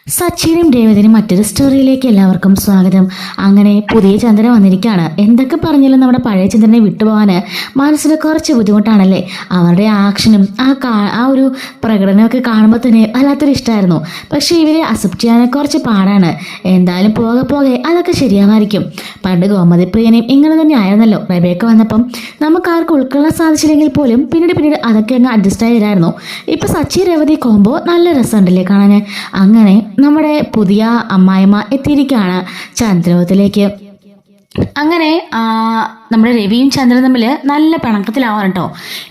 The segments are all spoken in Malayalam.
സച്ചിനും രേവതിനും മറ്റൊരു സ്റ്റോറിയിലേക്ക് എല്ലാവർക്കും സ്വാഗതം. അങ്ങനെ പുതിയ ചന്ദ്രൻ വന്നിരിക്കുകയാണ്. എന്തൊക്കെ പറഞ്ഞാലും നമ്മുടെ പഴയ ചന്ദ്രനെ വിട്ടുപോകാന് മനസ്സിന് കുറച്ച് ബുദ്ധിമുട്ടാണല്ലേ. അവരുടെ ആക്ഷനും ആ ഒരു പ്രകടനമൊക്കെ കാണുമ്പോൾ തന്നെ വല്ലാത്തൊരു ഇഷ്ടമായിരുന്നു. പക്ഷേ ഇവരെ അക്സെപ്റ്റ് ചെയ്യാൻ കുറച്ച് പാടാണ്. എന്തായാലും പോകെ പോകെ അതൊക്കെ ശരിയാവായിരിക്കും. പണ്ട് ഗോമതിപ്രിയനെയും ഇങ്ങനെ തന്നെ ആയിരുന്നല്ലോ. റബേക്ക വന്നപ്പം നമുക്ക് ആർക്കും ഉൾക്കൊള്ളാൻ സാധിച്ചില്ലെങ്കിൽ പോലും പിന്നീട് അതൊക്കെ അങ്ങ് അഡ്ജസ്റ്റ് ആയി വരായിരുന്നു. ഇപ്പം സച്ചി രേവതി കോമ്പോ നല്ല രസമുണ്ടല്ലേ കാണാൻ. അങ്ങനെ നമ്മുടെ പുതിയ അമ്മായിമ്മ എത്തിയിരിക്കുകയാണ് ചന്ദ്രലോകത്തിലേക്ക്. അങ്ങനെ നമ്മുടെ രവിയും ചന്ദ്രൻ തമ്മിൽ നല്ല പിണക്കത്തിലാവാൻ കേട്ടോ.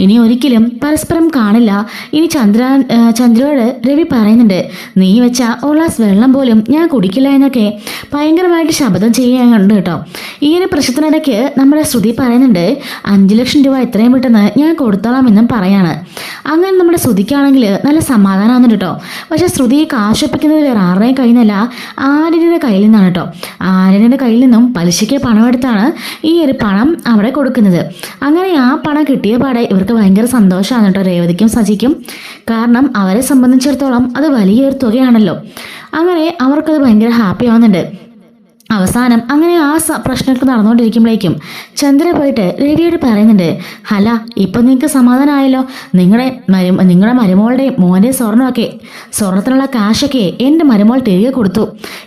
ഇനി ഒരിക്കലും പരസ്പരം കാണില്ല. ഇനി ചന്ദ്രയോട് രവി പറയുന്നുണ്ട്, നീ വെച്ച ഒരു ഗ്ലാസ് വെള്ളം പോലും ഞാൻ കുടിക്കില്ല എന്നൊക്കെ ഭയങ്കരമായിട്ട് ശബ്ദം ചെയ്യാനുണ്ട് കേട്ടോ. ഈ ഒരു പ്രശ്നത്തിനിടയ്ക്ക് നമ്മുടെ ശ്രുതി പറയുന്നുണ്ട്, 5 ലക്ഷം രൂപ എത്രയും പെട്ടെന്ന് ഞാൻ കൊടുത്തോളാം എന്നും പറയാണ്. അങ്ങനെ നമ്മുടെ ശ്രുതിക്കാണെങ്കിൽ നല്ല സമാധാനമാകുന്നുണ്ട് കേട്ടോ. പക്ഷെ ശ്രുതി കാശൊപ്പിക്കുന്നത് വേറെ ആരുടെയും കയ്യിൽ നിന്നല്ല, ആര്യയുടെ കയ്യിൽ നിന്നാണ് കേട്ടോ. ആര്യയുടെ കയ്യിൽ നിന്നും പലിശയ്ക്ക് പണമെടുത്താണ് ഈ ഒരു പണം അവിടെ കൊടുക്കുന്നത്. അങ്ങനെ ആ പണം കിട്ടിയ പാടെ ഇവർക്ക് ഭയങ്കര സന്തോഷമാണ് കേട്ടോ, രേവതിക്കും സജിക്കും. കാരണം അവരെ സംബന്ധിച്ചിടത്തോളം അത് വലിയൊരു തുകയാണല്ലോ. അങ്ങനെ അവർക്കത് ഭയങ്കര ഹാപ്പി ആവുന്നുണ്ട്. അവസാനം അങ്ങനെ ആ പ്രശ്നമൊക്കെ നടന്നുകൊണ്ടിരിക്കുമ്പോഴേക്കും ചന്ദ്ര പോയിട്ട് രവിയോട് പറയുന്നുണ്ട്, ഹല ഇപ്പം നിങ്ങൾക്ക് സമാധാനമായല്ലോ. നിങ്ങളുടെ മരുമോളുടെ മോൻ്റെ സ്വർണത്തിനുള്ള കാശൊക്കെ എൻ്റെ മരുമോൾ തിരികെ കൊടുത്തു.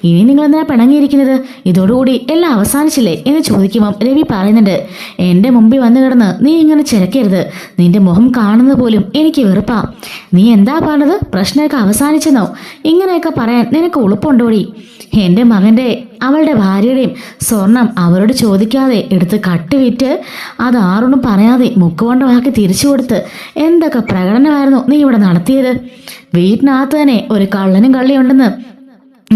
ഇനി നിങ്ങൾ എന്തിനാ പിണങ്ങിയിരിക്കുന്നത്? ഇതോടുകൂടി എല്ലാം അവസാനിച്ചില്ലേ എന്ന് ചോദിക്കുമ്പം രവി പറയുന്നുണ്ട്, എൻ്റെ മുമ്പിൽ വന്നു കിടന്ന് നീ ഇങ്ങനെ ചിലക്കരുത്. നിന്റെ മുഖം കാണുന്നത് പോലും എനിക്ക് വെറുപ്പാ. നീ എന്താ പറഞ്ഞത്? പ്രശ്നമൊക്കെ അവസാനിച്ചെന്നോ? ഇങ്ങനെയൊക്കെ പറയാൻ നിനക്ക് ഉളുപ്പുണ്ടോടി? എൻ്റെ മകൻ്റെ അവളുടെ ഭാര്യയുടെയും സ്വർണം അവരോട് ചോദിക്കാതെ എടുത്ത് കട്ടുവിറ്റ് അത് ആരോടും പറയാതെ മുക്കുകൊണ്ടമാക്കി തിരിച്ചു കൊടുത്ത് എന്തൊക്കെ പ്രകടനമായിരുന്നു നീ ഇവിടെ നടത്തിയത്. വീട്ടിനകത്ത് തന്നെ ഒരു കള്ളനും കള്ളിയുണ്ടെന്ന്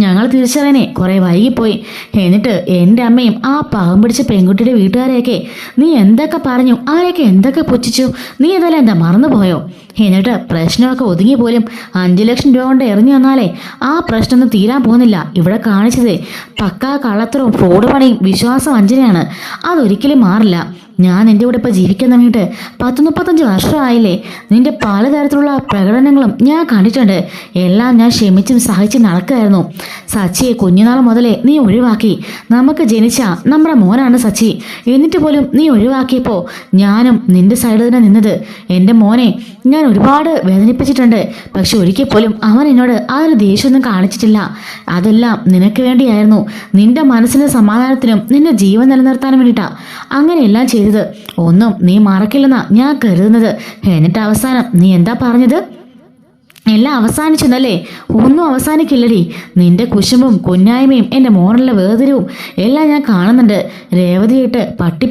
ഞങ്ങൾ തിരിച്ചറിയാനേ കുറെ വൈകിപ്പോയി. എന്നിട്ട് എൻ്റെ അമ്മയും ആ പാവം പിടിച്ച പെൺകുട്ടിയുടെ വീട്ടുകാരെയൊക്കെ നീ എന്തൊക്കെ പറഞ്ഞു, അവരെയൊക്കെ എന്തൊക്കെ പുച്ഛിച്ചു. നീ ഇതെല്ലാം എന്താ മറന്നുപോയോ? എന്നിട്ട് പ്രശ്നമൊക്കെ ഒതുങ്ങി പോലും 5 ലക്ഷം രൂപ കൊണ്ട് എറിഞ്ഞു വന്നാലേ ആ പ്രശ്നമൊന്നും തീരാൻ പോകുന്നില്ല. ഇവിടെ കാണിച്ചത് പക്കാ കള്ളത്തരവും ഫ്രോഡ് പണിയും വിശ്വാസവഞ്ചനയാണ്. അതൊരിക്കലും മാറില്ല. ഞാൻ നിന്റെ കൂടെ ഇപ്പോൾ ജീവിക്കാൻ തുടങ്ങിയിട്ട് 10-35 വർഷമായില്ലേ. നിന്റെ പലതരത്തിലുള്ള പ്രകടനങ്ങളും ഞാൻ കണ്ടിട്ടുണ്ട്. എല്ലാം ഞാൻ ക്ഷമിച്ചും സഹിച്ചും നടക്കുകയായിരുന്നു. സച്ചിയെ കുഞ്ഞുനാൾ മുതലേ നീ ഒഴിവാക്കി. നമുക്ക് ജനിച്ച നമ്മുടെ മോനാണ് സച്ചി. എന്നിട്ട് പോലും നീ ഒഴിവാക്കിയപ്പോൾ ഞാനും നിന്റെ സൈഡിൽ തന്നെ നിന്നത്. എൻ്റെ മോനെ ഞാൻ ഒരുപാട് വേദനിപ്പിച്ചിട്ടുണ്ട്. പക്ഷെ ഒരിക്കൽ പോലും അവൻ എന്നോട് ആ ഒരു ദേഷ്യമൊന്നും കാണിച്ചിട്ടില്ല. അതെല്ലാം നിനക്ക് വേണ്ടിയായിരുന്നു. നിന്റെ മനസ്സിന്റെ സമാധാനത്തിനും നിന്റെ ജീവൻ നിലനിർത്താനും വേണ്ടിയിട്ടാ അങ്ങനെയെല്ലാം ചെയ്തത്. ഒന്നും നീ മറക്കില്ലെന്നാ ഞാൻ കരുതുന്നത്. എന്നിട്ട് അവസാനം നീ എന്താ പറഞ്ഞത്? എല്ലാം അവസാനിച്ചെന്നല്ലേ? ഒന്നും അവസാനിക്കില്ലടി. നിന്റെ കുശുമ്പും കുഞ്ഞായ്മയും എൻ്റെ മോനുള്ള വേദനവും എല്ലാം ഞാൻ കാണുന്നുണ്ട്. രേവതിയായിട്ട്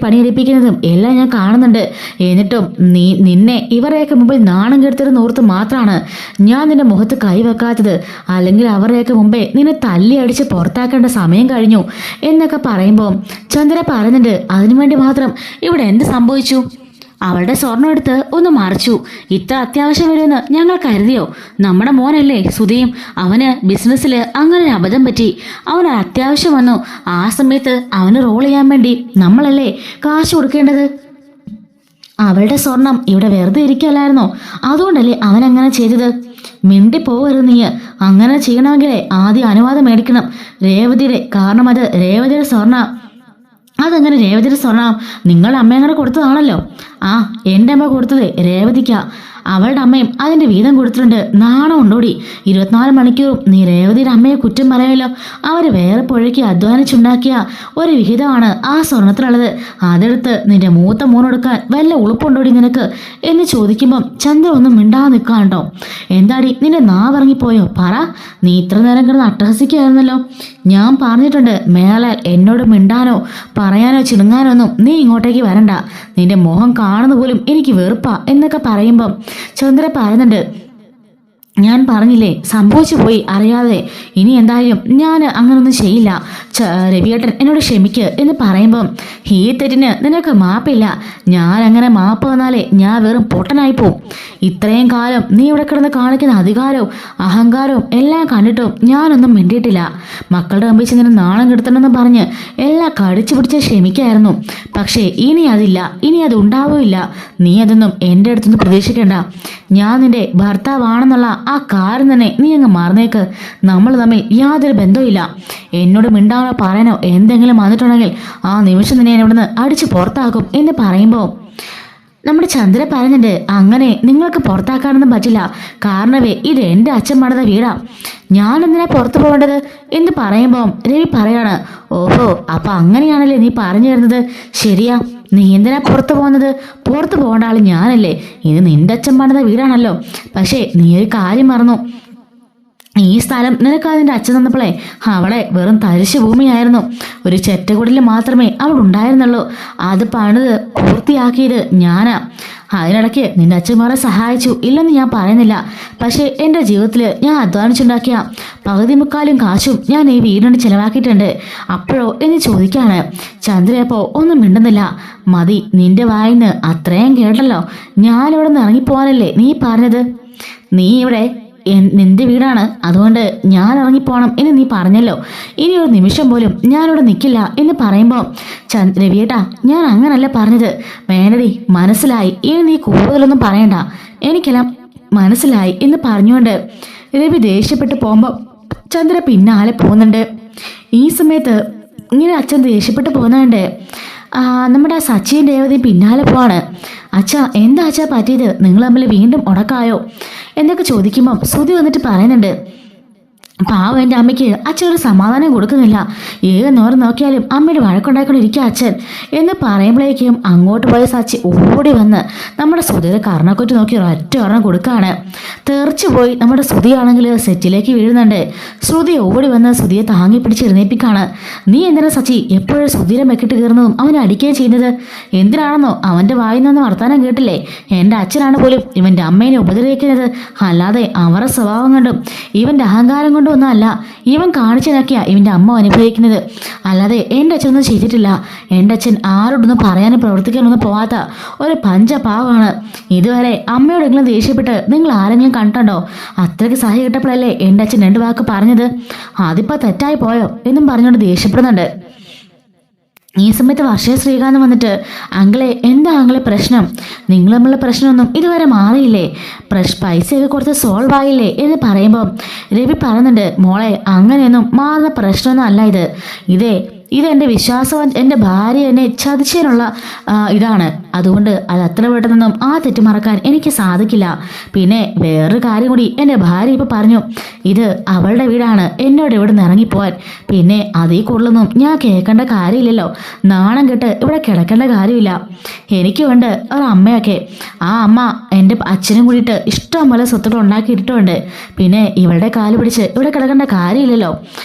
പണിയെടുപ്പിക്കുന്നതും എല്ലാം ഞാൻ കാണുന്നുണ്ട്. എന്നിട്ടും നിന്നെ ഇവരെയൊക്കെ മുമ്പിൽ നാണം കെടുത്തതെന്ന് ഓർത്ത് മാത്രമാണ് ഞാൻ നിന്റെ മുഖത്ത് കൈവെക്കാത്തത്. അല്ലെങ്കിൽ അവരെയൊക്കെ മുമ്പേ നിന്നെ തല്ലി അടിച്ച് പുറത്താക്കേണ്ട സമയം കഴിഞ്ഞു എന്നൊക്കെ പറയുമ്പോൾ ചന്ദ്ര പറയുന്നുണ്ട്, അതിനുവേണ്ടി മാത്രം ഇവിടെ എന്ത് സംഭവിച്ചു? അവളുടെ സ്വർണം എടുത്ത് ഒന്ന് മറിച്ചു. ഇത്ര അത്യാവശ്യം വരുമെന്ന് ഞങ്ങൾ കരുതിയോ? നമ്മുടെ മോനല്ലേ സുധിയും. അവന് ബിസിനസ്സിൽ അങ്ങനെ ഒരു അബദ്ധം പറ്റി. അവനൊരു അത്യാവശ്യം വന്നു. ആ സമയത്ത് അവന് റോൾ ചെയ്യാൻ വേണ്ടി നമ്മളല്ലേ കാശ് കൊടുക്കേണ്ടത്? അവളുടെ സ്വർണം ഇവിടെ വെറുതെ ഇരിക്കല്ലായിരുന്നോ? അതുകൊണ്ടല്ലേ അവൻ അങ്ങനെ ചെയ്തത്. മിണ്ടി പോകരുത് നീ. അങ്ങനെ ചെയ്യണമെങ്കിലേ ആദ്യം അനുവാദം മേടിക്കണം രേവതിയുടെ. കാരണം അത് രേവതിയുടെ സ്വർണം. അതങ്ങനെ രേവതിയുടെ സ്വർണം നിങ്ങളുടെ അമ്മ അങ്ങനെ കൊടുത്തതാണല്ലോ. എൻ്റെ അമ്മ കൊടുത്തത് രേവതിക്കാ. അവളുടെ അമ്മയും അതിൻ്റെ വീതം കൊടുത്തിട്ടുണ്ട്. നാണം ഉണ്ടോടി? 24 മണിക്കൂറും നീ രേവതിയുടെ അമ്മയെ കുറ്റം പറയുമല്ലോ. അവർ വേറെ പുഴയ്ക്ക് അധ്വാനിച്ചുണ്ടാക്കിയ ഒരു വിഹിതമാണ് ആ സ്വർണത്തിലുള്ളത്. അതെടുത്ത് നിന്റെ മൂത്ത മോനെടുക്കാൻ വല്ല ഉളുപ്പുണ്ടോടി നിനക്ക് എന്ന് ചോദിക്കുമ്പം ചന്ദ്ര ഒന്നും മിണ്ടാതെ നിൽക്കാണ്ടോ. എന്താടി നിന്റെ നാവിറങ്ങിപ്പോയോ? പറ. നീ ഇത്ര നേരം കിടന്ന് അട്ടഹസിക്കുകയായിരുന്നല്ലോ. ഞാൻ പറഞ്ഞിട്ടുണ്ട്, മേലാൽ എന്നോട് മിണ്ടാനോ പറയാനോ ചിണുങ്ങാനോ ഒന്നും നീ ഇങ്ങോട്ടേക്ക് വരണ്ട. നിന്റെ മോഹം കാണുന്ന പോലും എനിക്ക് വെറുപ്പാ എന്നൊക്കെ പറയുമ്പം ചന്ദ്ര പറയുന്നുണ്ട്, ഞാൻ പറഞ്ഞില്ലേ സംഭവിച്ചു പോയി അറിയാതെ. ഇനി എന്തായാലും ഞാൻ അങ്ങനൊന്നും ചെയ്യില്ല. രവിയേട്ടൻ എന്നോട് ക്ഷമിക്ക് എന്ന് പറയുമ്പം ഈ തെറ്റിന് നിനക്ക് മാപ്പില്ല. ഞാൻ അങ്ങനെ മാപ്പ് വന്നാലേ ഞാൻ വെറും പൊട്ടനായി പോവും. ഇത്രയും കാലം നീ ഇവിടെ കിടന്ന് കാണിക്കുന്ന അധികാരവും അഹങ്കാരവും എല്ലാം കണ്ടിട്ടും ഞാനൊന്നും മിണ്ടിയിട്ടില്ല. മക്കളുടെ മുമ്പിൽ ചെന്നിന് നാണം കെടുത്തണമെന്ന് പറഞ്ഞ് എല്ലാം കടിച്ചു പിടിച്ച് ക്ഷമിക്കായിരുന്നു. പക്ഷേ ഇനി അതില്ല, ഇനി അത് ഉണ്ടാവില്ല. നീ അതൊന്നും എൻ്റെ അടുത്തൊന്നും പ്രതീക്ഷിക്കേണ്ട. ഞാൻ നിന്റെ ഭർത്താവാണെന്നുള്ള ആ കാര്യം തന്നെ നീ അങ്ങ് മറന്നേക്ക്. നമ്മൾ തമ്മിൽ യാതൊരു ബന്ധവുമില്ല. എന്നോട് മിണ്ടാനോ പറയാനോ എന്തെങ്കിലും വന്നിട്ടുണ്ടെങ്കിൽ ആ നിമിഷം തന്നെ ഞാൻ ഇവിടുന്ന് അടിച്ച് പുറത്താക്കും എന്ന് പറയുമ്പോൾ നമ്മുടെ ചന്ദ്ര പറയുന്നുണ്ട്, അങ്ങനെ നിങ്ങൾക്ക് പുറത്താക്കാനൊന്നും പറ്റില്ല. കാരണവേ ഇത് എൻ്റെ അച്ഛൻ പണിത വീടാ. ഞാൻ എന്തിനാ പുറത്തു പോകേണ്ടത് എന്ന് പറയുമ്പോൾ രവി പറയാണ്, ഓഹോ അപ്പൊ അങ്ങനെയാണല്ലേ നീ പറഞ്ഞു തരുന്നത്. ശരിയാ, നീ എന്തിനാ പുറത്തു പോകുന്നത്? പുറത്തു പോകേണ്ട ആള് ഞാനല്ലേ. ഇത് നിന്റെ അച്ഛൻ പണിത വീടാണല്ലോ. പക്ഷേ നീ ഒരു കാര്യം മറന്നു. ഈ സ്ഥലം നിനക്ക് അതിൻ്റെ അച്ഛൻ തന്നപ്പോളേ അവളെ വെറും തരിശു ഭൂമിയായിരുന്നു. ഒരു ചെറ്റക്കുടിൽ മാത്രമേ അവിടെ ഉണ്ടായിരുന്നുള്ളൂ. അത് പണിത് പൂർത്തിയാക്കിയത് ഞാനാ. അതിനിടയ്ക്ക് നിന്റെ അച്ഛന്മാരെ സഹായിച്ചു ഇല്ലെന്ന് ഞാൻ പറയുന്നില്ല. പക്ഷേ എൻ്റെ ജീവിതത്തിൽ ഞാൻ അധ്വാനിച്ചുണ്ടാക്കിയ പകുതി മുക്കാലും കാശും ഞാൻ ഈ വീടിന് ചിലവാക്കിയിട്ടുണ്ട്. അപ്പോഴോ എന്ന് ചോദിക്കാണ്. ചന്ദ്രയപ്പോ ഒന്നും മിണ്ടുന്നില്ല. മതി, നിന്റെ വായിന്ന് അത്രയും കേട്ടല്ലോ. ഞാനിവിടെ നിന്ന് ഇറങ്ങിപ്പോവാനല്ലേ നീ പറഞ്ഞത്? നീ ഇവിടെ നിന്റെ വീടാണ്, അതുകൊണ്ട് ഞാൻ ഇറങ്ങിപ്പോണം എന്ന് നീ പറഞ്ഞല്ലോ. ഇനി ഒരു നിമിഷം പോലും ഞാനിവിടെ നിൽക്കില്ല എന്ന് പറയുമ്പോൾ രവിയേട്ടാ, ഞാൻ അങ്ങനല്ല പറഞ്ഞത്. വേണ്ടടി, മനസ്സിലായി. ഇനി നീ കൂടുതലൊന്നും പറയണ്ട, എനിക്കെല്ലാം മനസ്സിലായി എന്ന് പറഞ്ഞുകൊണ്ട് രവി ദേഷ്യപ്പെട്ട് പോകുമ്പോൾ ചന്ദ്ര പിന്നാലെ പോകുന്നുണ്ട്. ഈ സമയത്ത് ഇങ്ങനെ അച്ഛൻ ദേഷ്യപ്പെട്ട് പോകുന്നുണ്ട്. നമ്മുടെ സച്ചിയും രേവതിയും പിന്നാലെ പോവാണ്. അച്ഛാ, എന്താ അച്ഛാ പറ്റിയത്? നിങ്ങൾ തമ്മിൽ വീണ്ടും ഉടക്കായോ എന്നൊക്കെ ചോദിക്കുമ്പം ശ്രുതി വന്നിട്ട് പറയുന്നുണ്ട്, പാവം എൻ്റെ അമ്മയ്ക്ക് അച്ഛനൊരു സമാധാനം കൊടുക്കുന്നില്ല. ഏത് നേരം നോക്കിയാലും അമ്മയുടെ വഴക്കുണ്ടായിക്കൊണ്ടിരിക്കുക അച്ഛൻ എന്ന് പറയുമ്പോഴേക്കും അങ്ങോട്ട് പോയ സച്ചി ഓടി വന്ന് നമ്മുടെ ശ്രുതിയുടെ കർണക്കൊറ്റ് നോക്കി ഒരൊറ്റ ഒരെണ്ണം കൊടുക്കുകയാണ്. തെറിച്ചു പോയി നമ്മുടെ ശ്രുതിയാണെങ്കിൽ സെറ്റിലേക്ക് വീഴുന്നുണ്ട്. ശ്രുതി ഓടി വന്ന് ശ്രുതിയെ താങ്ങി പിടിച്ച് എഴുന്നേപ്പിക്കാണ്. നീ എന്തിനാ സച്ചി എപ്പോഴും ശ്രുതിയുടെ മെക്കിട്ട് കയറുന്നതും അവനെ അടിക്കുകയും ചെയ്യുന്നത്? എന്തിനാണെന്നോ അവൻ്റെ വായിൽ നിന്ന് വർത്താനം കേട്ടില്ലേ? എൻ്റെ അച്ഛനാണ് പോലും ഇവൻ്റെ അമ്മേനെ ഉപദ്രവിക്കുന്നത്. അല്ലാതെ അവരുടെ സ്വഭാവം കൊണ്ടും ഇവൻ്റെ അഹങ്കാരം കൊണ്ടും ഒന്നും അല്ല ഇവൻ കാണിച്ചതൊക്കെയാ ഇവൻ്റെ അമ്മ അനുഭവിക്കുന്നത്. അല്ലാതെ എൻ്റെ അച്ഛനൊന്നും ചെയ്തിട്ടില്ല. എൻ്റെ അച്ഛൻ ആരോടൊന്നും പറയാനും പ്രവർത്തിക്കാനൊന്നും പോവാത്ത ഒരു പഞ്ചപാവമാണ്. ഇതുവരെ അമ്മയോടെങ്കിലും ദേഷ്യപ്പെട്ട് നിങ്ങൾ ആരെങ്കിലും കണ്ടോ? അത്രയ്ക്ക് സഹി കിട്ടപ്പോഴല്ലേ എൻ്റെ അച്ഛൻ 2 വാക്ക് പറഞ്ഞത്. അതിപ്പോൾ തെറ്റായി പോയോ എന്നും പറഞ്ഞുകൊണ്ട് ദേഷ്യപ്പെടുന്നുണ്ട്. ഈ സമയത്ത് വർഷയെ ശ്രീകാന്ത് വന്നിട്ട്, അങ്കിളെ എന്താ അങ്കിളെ പ്രശ്നം? നിങ്ങൾ തമ്മിലുള്ള പ്രശ്നമൊന്നും ഇതുവരെ മാറിയില്ലേ? പൈസയൊക്കെ കൊടുത്ത് സോൾവ് ആയില്ലേ എന്ന് പറയുമ്പോൾ രവി പറയുന്നുണ്ട്, മോളെ അങ്ങനെയൊന്നും മാറുന്ന പ്രശ്നമൊന്നും അല്ല ഇതെൻ്റെ വിശ്വാസം. എൻ്റെ ഭാര്യ എന്നെ ചതിച്ചതിനുള്ള ഇതാണ്. അതുകൊണ്ട് അത് അത്ര പെട്ടെന്നൊന്നും ആ തെറ്റ് മറക്കാൻ എനിക്ക് സാധിക്കില്ല. പിന്നെ വേറൊരു കാര്യം കൂടി എൻ്റെ ഭാര്യ ഇപ്പോൾ പറഞ്ഞു, ഇത് അവളുടെ വീടാണ്, എന്നോട് ഇവിടെ നിന്ന് ഇറങ്ങിപ്പോവാൻ. പിന്നെ അതീ കൂടുതലൊന്നും ഞാൻ കേൾക്കേണ്ട കാര്യമില്ലല്ലോ. നാണം കെട്ട് ഇവിടെ കിടക്കേണ്ട കാര്യമില്ല. എനിക്കുണ്ട് ഒരമ്മയൊക്കെ. ആ അമ്മ എൻ്റെ അച്ഛനും കൂടിയിട്ട് ഇഷ്ടം പോലെ സ്വത്തുക്കൾ ഉണ്ടാക്കിയിട്ടുണ്ട്. പിന്നെ ഇവളുടെ കാല് പിടിച്ച് ഇവിടെ കിടക്കേണ്ട കാര്യമില്ലല്ലോ.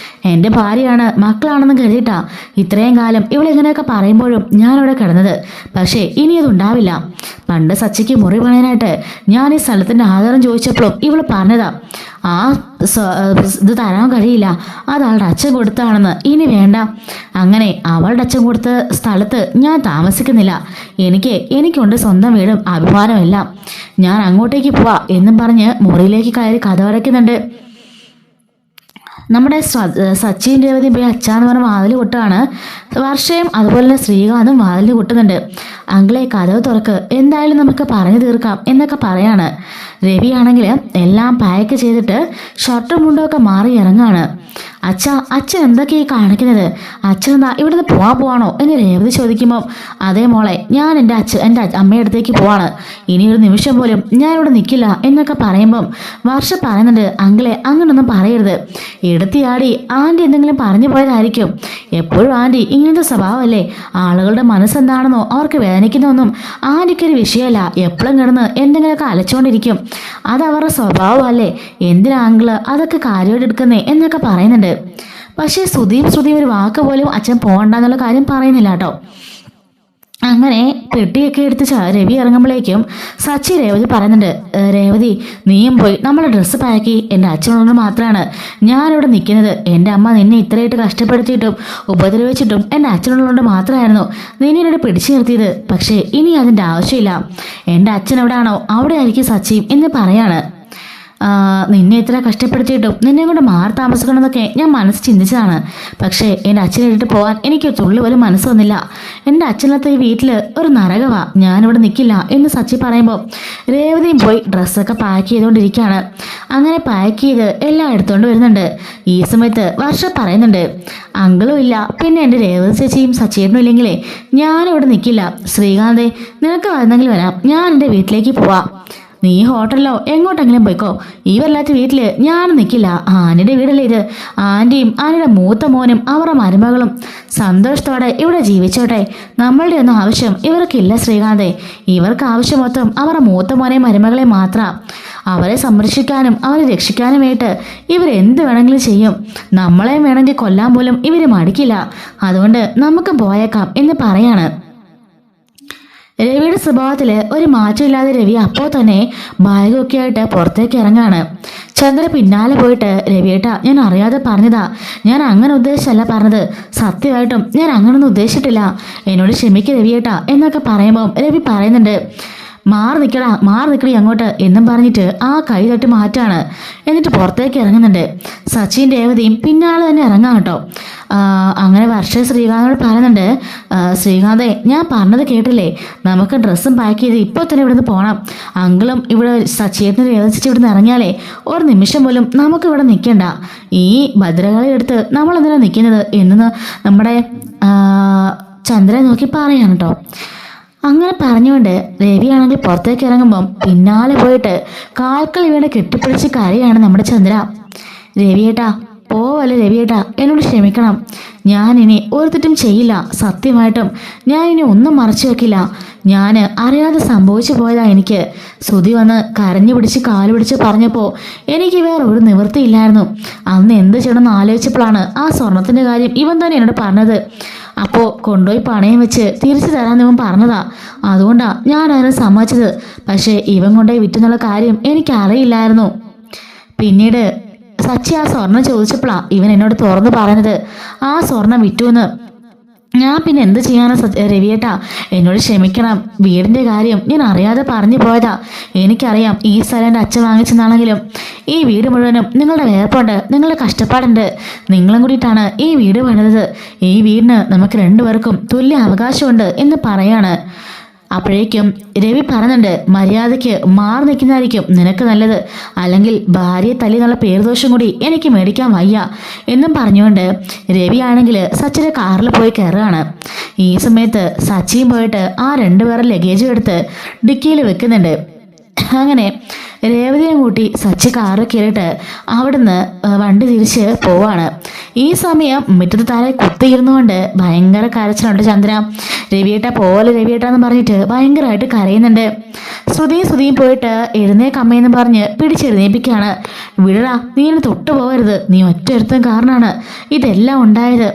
എൻ്റെ ഭാര്യയാണ്, മക്കളാണെന്ന് കരുതിയിട്ടാ ഇത്രയും കാലം ഇവളിങ്ങനെയൊക്കെ പറയുമ്പോഴും ഞാനിവിടെ കിടന്നത്. പക്ഷേ ഇനി അതുണ്ടാവില്ല. പണ്ട് സച്ചിക്ക് മുറി പണിയാനായിട്ട് ഞാൻ ഈ സ്ഥലത്തിൻ്റെ ആധാരം ചോദിച്ചപ്പോഴും ഇവൾ പറഞ്ഞതാ, ആ ഇത് തരാൻ കഴിയില്ല, അത് അവളുടെ അച്ഛൻ കൊടുത്താണെന്ന്. ഇനി വേണ്ട. അങ്ങനെ അവളുടെ അച്ഛൻ കൊടുത്ത സ്ഥലത്ത് ഞാൻ താമസിക്കുന്നില്ല. എനിക്കുണ്ട് സ്വന്തം വീടും അഭിമാനമെല്ലാം. ഞാൻ അങ്ങോട്ടേക്ക് പോവാ എന്നും പറഞ്ഞ് മുറിയിലേക്ക് കയറി കതകടയ്ക്കുന്നുണ്ട്. നമ്മുടെ സച്ചിൻ രേവതി പോയി അച്ഛാന്ന് പറഞ്ഞ വാതിൽ കൊട്ടാണ്. വർഷയും അതുപോലെ തന്നെ ശ്രീകാന്തും വാതിൽ കൊട്ടുന്നുണ്ട്. അങ്കിളെ കഥവ് തുറക്ക്, എന്തായാലും നമുക്ക് പറഞ്ഞു തീർക്കാം എന്നൊക്കെ പറയാണ്. രവിയാണെങ്കിൽ എല്ലാം പാക്ക് ചെയ്തിട്ട് ഷർട്ടും മുണ്ടൊക്കെ മാറി ഇറങ്ങാണ്. അച്ഛൻ എന്തൊക്കെയായി കാണിക്കുന്നത്? അച്ഛൻ എന്താ ഇവിടുന്ന് പോവാണോ എന്ന് രേവതി ചോദിക്കുമ്പോൾ, അതേ മോളെ, ഞാൻ എൻ്റെ അമ്മയുടെ അടുത്തേക്ക് പോവാണ്. ഇനി ഒരു നിമിഷം പോലും ഞാൻ ഇവിടെ നിൽക്കില്ല എന്നൊക്കെ പറയുമ്പം വർഷ പറയുന്നുണ്ട്, അങ്കിളെ അങ്ങനൊന്നും പറയരുത്. എടുത്തിയാടി ആൻറ്റി എന്തെങ്കിലും പറഞ്ഞു പോയതായിരിക്കും. എപ്പോഴും ആൻറ്റി ഇങ്ങനത്തെ സ്വഭാവമല്ലേ. ആളുകളുടെ മനസ്സെന്താണെന്നോ അവർക്ക് വേദനിക്കുന്നൊന്നും ആൻറ്റിക്കൊരു വിഷയമല്ല. എപ്പോഴും കിടന്ന് എന്തെങ്കിലുമൊക്കെ അലച്ചുകൊണ്ടിരിക്കും. അത് അവരുടെ സ്വഭാവമല്ലേ. എന്തിനാ അങ്കിള് അതൊക്കെ കാര്യമായിട്ട് എടുക്കുന്നേ എന്നൊക്കെ പറയുന്നുണ്ട്. പക്ഷേ ശ്രുതിയും ഒരു വാക്ക് പോലും അച്ഛൻ പോകണ്ടെന്നുള്ള കാര്യം പറയുന്നില്ല കേട്ടോ. അങ്ങനെ പെട്ടിയൊക്കെ എടുത്ത് രവി ഇറങ്ങുമ്പോഴേക്കും സച്ചി രേവതി പറയുന്നുണ്ട്, രേവതി നീയും പോയി നമ്മളെ ഡ്രസ്സ് പാക്കി. എൻ്റെ അച്ഛനോട് മാത്രമാണ് ഞാനിവിടെ നിൽക്കുന്നത്. എൻ്റെ അമ്മ നിന്നെ ഇത്രയായിട്ട് കഷ്ടപ്പെടുത്തിയിട്ടും ഉപദ്രവിച്ചിട്ടും എൻ്റെ അച്ഛനോട് മാത്രമായിരുന്നു നിന്നെ ഇവിടെ പിടിച്ചു നിർത്തിയത്. പക്ഷേ ഇനി അതിൻ്റെ ആവശ്യമില്ല. എൻ്റെ അച്ഛൻ എവിടെയാണോ അവിടെ ആയിരിക്കും സച്ചിയും എന്ന് പറയാണ്. നിന്നെ ഇത്ര കഷ്ടപ്പെടുത്തിയിട്ടും നിന്നെ കൊണ്ട് മാറി താമസിക്കണമെന്നൊക്കെ ഞാൻ മനസ്സ് ചിന്തിച്ചതാണ്. പക്ഷേ എൻ്റെ അച്ഛനെ ഇട്ടിട്ട് പോകാൻ എനിക്ക് തുള്ളി പോലും മനസ്സ് വന്നില്ല. എൻ്റെ അച്ഛനത്തെ ഈ വീട്ടിൽ ഒരു നരകവാ, ഞാനിവിടെ നിൽക്കില്ല എന്ന് സച്ചി പറയുമ്പോൾ രേവതിയും പോയി ഡ്രസ്സൊക്കെ പാക്ക് ചെയ്തുകൊണ്ടിരിക്കുകയാണ്. അങ്ങനെ പാക്ക് ചെയ്ത് എല്ലാം എടുത്തുകൊണ്ട് വരുന്നുണ്ട്. ഈ സമയത്ത് വർഷ പറയുന്നുണ്ട്, അങ്കിളും ഇല്ല, പിന്നെ എൻ്റെ രേവതി ചേച്ചിയും സച്ചേട്ടനും ഇല്ലെങ്കിലേ ഞാനിവിടെ നിൽക്കില്ല. ശ്രീകാന്തേ, നിനക്ക് വരുന്നെങ്കിൽ വരാം, ഞാൻ എൻ്റെ വീട്ടിലേക്ക് പോവാം. നീ ഹോട്ടലിലോ എങ്ങോട്ടെങ്കിലും പോയിക്കോ, ഈ വല്ലാത്ത വീട്ടില് ഞാൻ നിൽക്കില്ല. ആന്റിയുടെ വീടല്ലേ ഇത്. ആന്റിയും ആന്റിയുടെ മൂത്ത മോനും അവരുടെ മരുമകളും സന്തോഷത്തോടെ ഇവിടെ ജീവിച്ചോട്ടെ. നമ്മളുടെ ഒന്നും ആവശ്യം ഇവർക്കില്ല ശ്രീകാന്തേ. ഇവർക്ക് ആവശ്യം മൊത്തം അവരുടെ മൂത്ത മോനെ മരുമകളെ മാത്രം. അവരെ സംരക്ഷിക്കാനും അവരെ രക്ഷിക്കാനുമായിട്ട് ഇവരെന്ത് വേണമെങ്കിലും ചെയ്യും. നമ്മളെ വേണമെങ്കിൽ കൊല്ലാൻ പോലും ഇവര് മടിക്കില്ല. അതുകൊണ്ട് നമുക്ക് പോയേക്കാം എന്ന് പറയാണ്. രവിയുടെ സ്വഭാവത്തില് ഒരു മാറ്റമില്ലാതെ രവി അപ്പോൾ തന്നെ ബാഗൊക്കെ ആയിട്ട് പുറത്തേക്ക് ഇറങ്ങാണ്. ചന്ദ്ര പിന്നാലെ പോയിട്ട്, രവിയേട്ടാ, ഞാൻ അറിയാതെ പറഞ്ഞതാ, ഞാൻ അങ്ങനെ ഉദ്ദേശിച്ചല്ല പറഞ്ഞത്, സത്യമായിട്ടും ഞാൻ അങ്ങനൊന്നും ഉദ്ദേശിച്ചിട്ടില്ല, എന്നോട് ക്ഷമിക്കുക രവിയേട്ടാ എന്നൊക്കെ പറയുമ്പോൾ രവി പറയുന്നുണ്ട്, മാറി നിൽക്കടി അങ്ങോട്ട് എന്നും പറഞ്ഞിട്ട് ആ കൈ തട്ടി മാറ്റാണ്. എന്നിട്ട് പുറത്തേക്ക് ഇറങ്ങുന്നുണ്ട്. സച്ചിൻ രേവതിയും പിന്നാലെ തന്നെ ഇറങ്ങാം കേട്ടോ. അങ്ങനെ വർഷ ശ്രീകാന്തോട് പറയുന്നുണ്ട്, ശ്രീകാന്തേ, ഞാൻ പറഞ്ഞത് കേട്ടില്ലേ, നമുക്ക് ഡ്രസ്സും പാക്ക് ചെയ്ത് ഇപ്പോൾ തന്നെ ഇവിടുന്ന് പോകണം. അങ്കിളും ഇവിടെ സച്ചിയേട്ടനെ രേവതിച്ച് ഇവിടുന്ന് ഇറങ്ങിയാലേ ഒരു നിമിഷം പോലും നമുക്ക് ഇവിടെ നിൽക്കണ്ട. ഈ ഭദ്രകാളി എടുത്ത് നമ്മൾ എന്തിനാണ് നിൽക്കുന്നത് എന്ന് നമ്മുടെ ചന്ദ്രനെ നോക്കി പറയാണ് കേട്ടോ. അങ്ങനെ പറഞ്ഞുകൊണ്ട് രവിയാണെങ്കിൽ പുറത്തേക്ക് ഇറങ്ങുമ്പം പിന്നാലെ പോയിട്ട് കാൽക്കൾ വീണ് കെട്ടിപ്പിടിച്ച് കരയാണ് നമ്മുടെ ചന്ദ്ര. രവിയേട്ടാ, പോവല്ലേ രവിയേട്ടാ, എന്നോട് ക്ഷമിക്കണം, ഞാനിനി ഒരു തെറ്റും ചെയ്യില്ല, സത്യമായിട്ടും ഞാൻ ഇനി ഒന്നും മറച്ചു വെക്കില്ല, ഞാൻ അറിയാതെ സംഭവിച്ചു പോയതാ എനിക്ക്. ശ്രുതി വന്ന് കരഞ്ഞു പിടിച്ച് കാല് പിടിച്ച് പറഞ്ഞപ്പോൾ എനിക്ക് വേറെ ഒരു നിവൃത്തിയില്ലായിരുന്നു. അന്ന് എന്ത് ചെയ്യണമെന്ന് ആലോചിച്ചപ്പോഴാണ് ആ സ്വർണത്തിൻ്റെ കാര്യം ഇവൻ തന്നെ എന്നോട് പറഞ്ഞത്. അപ്പോൾ കൊണ്ടുപോയി പണയം വെച്ച് തിരിച്ചു തരാൻ ഇവൻ പറഞ്ഞതാ, അതുകൊണ്ടാ ഞാൻ അതിനെ സമ്മതിച്ചത്. പക്ഷേ ഇവൻ കൊണ്ടുപോയി വിറ്റെന്നുള്ള കാര്യം എനിക്കറിയില്ലായിരുന്നു. പിന്നീട് സച്ചി ആ സ്വർണം ചോദിച്ചപ്പോഴാ ഇവൻ എന്നോട് തുറന്നു പറഞ്ഞത് ആ സ്വർണം വിറ്റുവെന്ന്. ഞാൻ പിന്നെ എന്ത് ചെയ്യാനാ രവിയേട്ടാ, എന്നോട് ക്ഷമിക്കണം, വീടിൻ്റെ കാര്യം ഞാൻ അറിയാതെ പറഞ്ഞു പോയതാ. എനിക്കറിയാം ഈ സ്ഥലം എൻ്റെ അച്ഛൻ വാങ്ങിച്ചെന്നാണെങ്കിലും ഈ വീട് മുഴുവനും നിങ്ങളുടെ വേർപ്പുണ്ട്, നിങ്ങളുടെ കഷ്ടപ്പാടുണ്ട്, നിങ്ങളും കൂടിയിട്ടാണ് ഈ വീട് പണിതത്. ഈ വീടിന് നമുക്ക് രണ്ടുപേർക്കും തുല്യ അവകാശമുണ്ട് എന്ന് പറയാണ്. അപ്പോഴേക്കും രവി പറയുന്നുണ്ട്, മര്യാദയ്ക്ക് മാറി നിൽക്കുന്നതായിരിക്കും നിനക്ക് നല്ലത്, അല്ലെങ്കിൽ ഭാര്യയെ തല്ലി എന്നുള്ള പേരുദോഷം കൂടി എനിക്ക് മേടിക്കാൻ വയ്യ എന്നും പറഞ്ഞുകൊണ്ട് രവിയാണെങ്കിൽ സച്ചിയുടെ കാറിൽ പോയി കയറുകയാണ്. ഈ സമയത്ത് സച്ചിയും പോയിട്ട് ആ രണ്ടുപേരുടെ ലഗേജും എടുത്ത് ഡിക്കിയിൽ വെക്കുന്നുണ്ട്. അങ്ങനെ രേവതിയും കൂട്ടി സച്ചി കാറ് കയറിയിട്ട് അവിടുന്ന് വണ്ടി തിരിച്ച് പോവാണ്. ഈ സമയം മുറ്റത്ത് താഴെ കുത്തിയിരുന്നുകൊണ്ട് ഭയങ്കര കരച്ചിലുണ്ട് ചന്ദ്ര. രവിയേട്ട പോലെ രവിയേട്ടാന്ന് പറഞ്ഞിട്ട് ഭയങ്കരമായിട്ട് കരയുന്നുണ്ട്. ശ്രുതിയും പോയിട്ട് എഴുന്നേക്കമ്മയെന്ന് പറഞ്ഞ് പിടിച്ചെഴുന്നേപ്പിക്കുകയാണ്. വിടടാ, നീ എന്നെ തൊട്ടു പോകരുത്, നീ ഒറ്റ ഒരുത്തൻ കാരണമാണ് ഇതെല്ലാം ഉണ്ടായത്,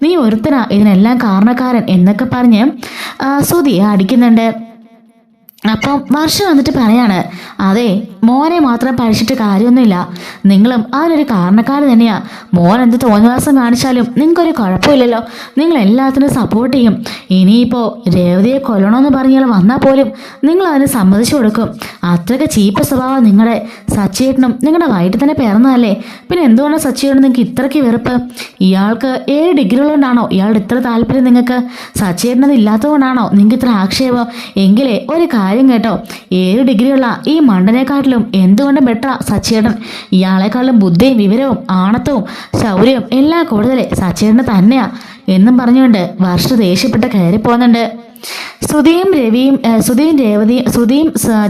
നീ ഒരുത്തനാ ഇതിനെല്ലാം കാരണക്കാരൻ എന്നൊക്കെ പറഞ്ഞ് ശ്രുതിയെ അടിക്കുന്നുണ്ട്. അപ്പം വർഷം വന്നിട്ട് പറയാണ്, അതെ, മോനെ മാത്രം പഠിച്ചിട്ട് കാര്യമൊന്നുമില്ല, നിങ്ങളും അതിനൊരു കാരണക്കാർ തന്നെയാ. മോൻ എന്ത് തോന്നിവാസം കാണിച്ചാലും നിങ്ങൾക്കൊരു കുഴപ്പമില്ലല്ലോ, നിങ്ങൾ എല്ലാത്തിനും സപ്പോർട്ട് ചെയ്യും. ഇനിയിപ്പോൾ രേവതിയെ കൊല്ലണമെന്ന് പറഞ്ഞാൽ വന്നാൽ പോലും നിങ്ങൾ അതിന് സമ്മതിച്ചു കൊടുക്കും. അത്രയ്ക്ക് ചീപ്പ് സ്വഭാവം നിങ്ങളുടെ. സച്ചിയേട്ടനും നിങ്ങളുടെ വയറ്റിൽ തന്നെ പിറന്നതല്ലേ, പിന്നെ എന്തുകൊണ്ടാണ് സച്ചിയേട്ടൻ നിങ്ങൾക്ക് ഇത്രയ്ക്ക് വെറുപ്പ്? ഇയാൾക്ക് 7 ഡിഗ്രി ഉള്ളതുകൊണ്ടാണോ ഇയാളുടെ ഇത്ര താല്പര്യം നിങ്ങൾക്ക്? സച്ചിയേട്ടനത് ഇല്ലാത്തതുകൊണ്ടാണോ നിങ്ങൾക്ക് ഇത്ര ആക്ഷേപം? എങ്കിലേ ഒരു കാര്യം കേട്ടോ, 7 ഡിഗ്രിയുള്ള ഈ മണ്ടനെക്കാട്ടിലും എന്തുകൊണ്ട് ബെറ്ററാ സച്ചിയേട്ടൻ. ഇയാളെക്കാളും ബുദ്ധിയും വിവരവും ആണത്തവും ശൗര്യവും എല്ലാം കൂടുതൽ സച്ചിയേട്ടന് തന്നെയാ എന്നും പറഞ്ഞുകൊണ്ട് വർഷ ദേഷ്യപ്പെട്ട് കയറി പോകുന്നുണ്ട്. ശ്രുതിയും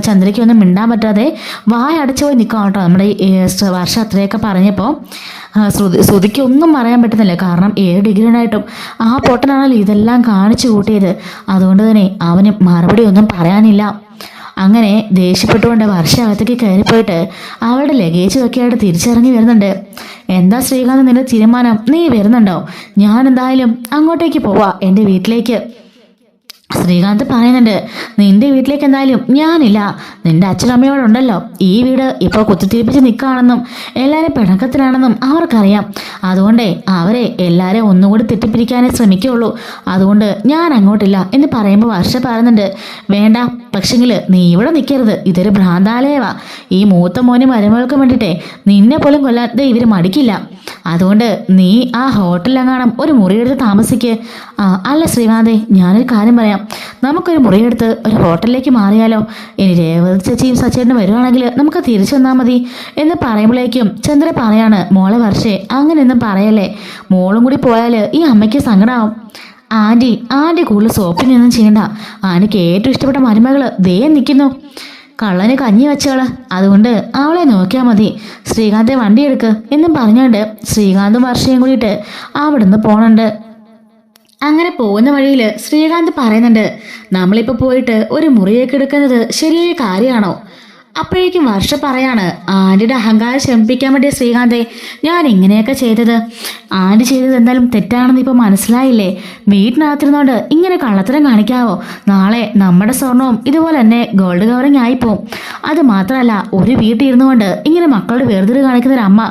ചന്ദ്രയ്ക്കൊന്നും മിണ്ടാൻ പറ്റാതെ വായ അടച്ചു പോയി നിൽക്കാം കേട്ടോ. നമ്മുടെ ഈ വർഷ അത്രയൊക്കെ പറഞ്ഞപ്പോൾ ശ്രുതിക്ക് ഒന്നും പറയാൻ പറ്റുന്നില്ല. കാരണം 7 ഡിഗ്രി ഉണ്ടായിട്ടും ആ പൊട്ടനാണല്ലോ ഇതെല്ലാം കാണിച്ചു കൂട്ടിയത്. അതുകൊണ്ട് തന്നെ അവന് മറുപടി ഒന്നും പറയാനില്ല. അങ്ങനെ ദേഷ്യപ്പെട്ടുകൊണ്ട് വർഷ അകത്തേക്ക് കയറിപ്പോയിട്ട് അവളുടെ ലഗേജ് ഒക്കെ ആയിട്ട് തിരിച്ചിറങ്ങി വരുന്നുണ്ട്. എന്താ ശ്രീകാന്ത് നിന്റെ തീരുമാനം? നീ വരുന്നുണ്ടോ? ഞാൻ എന്തായാലും അങ്ങോട്ടേക്ക് പോവാ, എൻ്റെ വീട്ടിലേക്ക്. ശ്രീകാന്ത് പറയുന്നുണ്ട്, നിന്റെ വീട്ടിലേക്ക് എന്തായാലും ഞാനില്ല, നിന്റെ അച്ഛനമ്മയോടുണ്ടല്ലോ. ഈ വീട് ഇപ്പോൾ കുത്തിത്തിരിപ്പിച്ച് നിൽക്കുകയാണെന്നും എല്ലാവരും പിണക്കത്തിലാണെന്നും അവർക്കറിയാം. അതുകൊണ്ടേ അവരെ എല്ലാവരെയും ഒന്നുകൂടി തെറ്റിപ്പിരിക്കാനേ ശ്രമിക്കുകയുള്ളൂ. അതുകൊണ്ട് ഞാൻ അങ്ങോട്ടില്ല എന്ന് പറയുമ്പോൾ വർഷ പറയുന്നുണ്ട്, വേണ്ട, പക്ഷെങ്കിൽ നീ ഇവിടെ നിൽക്കരുത്, ഇതൊരു ഭ്രാന്താലയവാ. ഈ മൂത്ത മോനും മരുമകൾക്കും വേണ്ടിയിട്ടേ നിന്നെ പോലും കൊല്ലാതെ ഇവർ മടിക്കില്ല. അതുകൊണ്ട് നീ ആ ഹോട്ടലിലെങ്ങാനും ഒരു മുറിയെടുത്ത് താമസിക്ക്. അല്ല ശ്രീകാന്തേ, ഞാനൊരു കാര്യം പറയാം, നമുക്കൊരു മുറിയെടുത്ത് ഒരു ഹോട്ടലിലേക്ക് മാറിയാലോ? ഇനി രേവതി ചേച്ചിയും സച്ചേട്ടനും വരുവാണെങ്കിൽ നമുക്ക് തിരിച്ചു വന്നാൽ മതി എന്ന് പറയുമ്പോഴേക്കും ചന്ദ്ര പറയാണ്, മോളെ വർഷേ അങ്ങനെയൊന്നും പറയല്ലേ, മോളും കൂടി പോയാൽ ഈ അമ്മയ്ക്ക് സങ്കടമാവും. ആൻറ്റി കൂടുതൽ സോപ്പിങ്ങൊന്നും ചെയ്യണ്ട, ആൻറ്റിക്ക് ഏറ്റവും ഇഷ്ടപ്പെട്ട മരുമകള് ദേ നിൽക്കുന്നു, കള്ളന് കഞ്ഞി വെച്ചകള്, അതുകൊണ്ട് അവളെ നോക്കിയാൽ മതി. ശ്രീകാന്തെ വണ്ടി എടുക്ക് എന്നും പറഞ്ഞുകൊണ്ട് ശ്രീകാന്തും വർഷയും കൂടിയിട്ട് അവിടുന്ന് പോണുണ്ട്. അങ്ങനെ പോകുന്ന വഴിയിൽ ശ്രീകാന്ത് പറയുന്നുണ്ട്, നമ്മളിപ്പോൾ പോയിട്ട് ഒരു മുറിയൊക്കെ എടുക്കുന്നത് ശരിയായ കാര്യമാണോ? അപ്പോഴേക്കും വർഷ പറയാണ്, ആൻറ്റിയുടെ അഹങ്കാരം ശമിപ്പിക്കാൻ വേണ്ടിയ ശ്രീകാന്തേ ഞാൻ ഇങ്ങനെയൊക്കെ ചെയ്തത്. ആൻറ്റി ചെയ്തത് എന്തായാലും തെറ്റാണെന്ന് ഇപ്പോൾ മനസ്സിലായില്ലേ? വീട്ടിനകത്തിരുന്നോണ്ട് ഇങ്ങനെ കള്ളത്തരം കാണിക്കാവോ? നാളെ നമ്മുടെ സ്വർണവും ഇതുപോലെ തന്നെ ഗോൾഡ് കവറിങ് ആയിപ്പോവും. അത് മാത്രമല്ല, ഒരു വീട്ടിൽ ഇരുന്നു കൊണ്ട് ഇങ്ങനെ മക്കളുടെ വേർതിര് കാണിക്കുന്ന ഒരു അമ്മ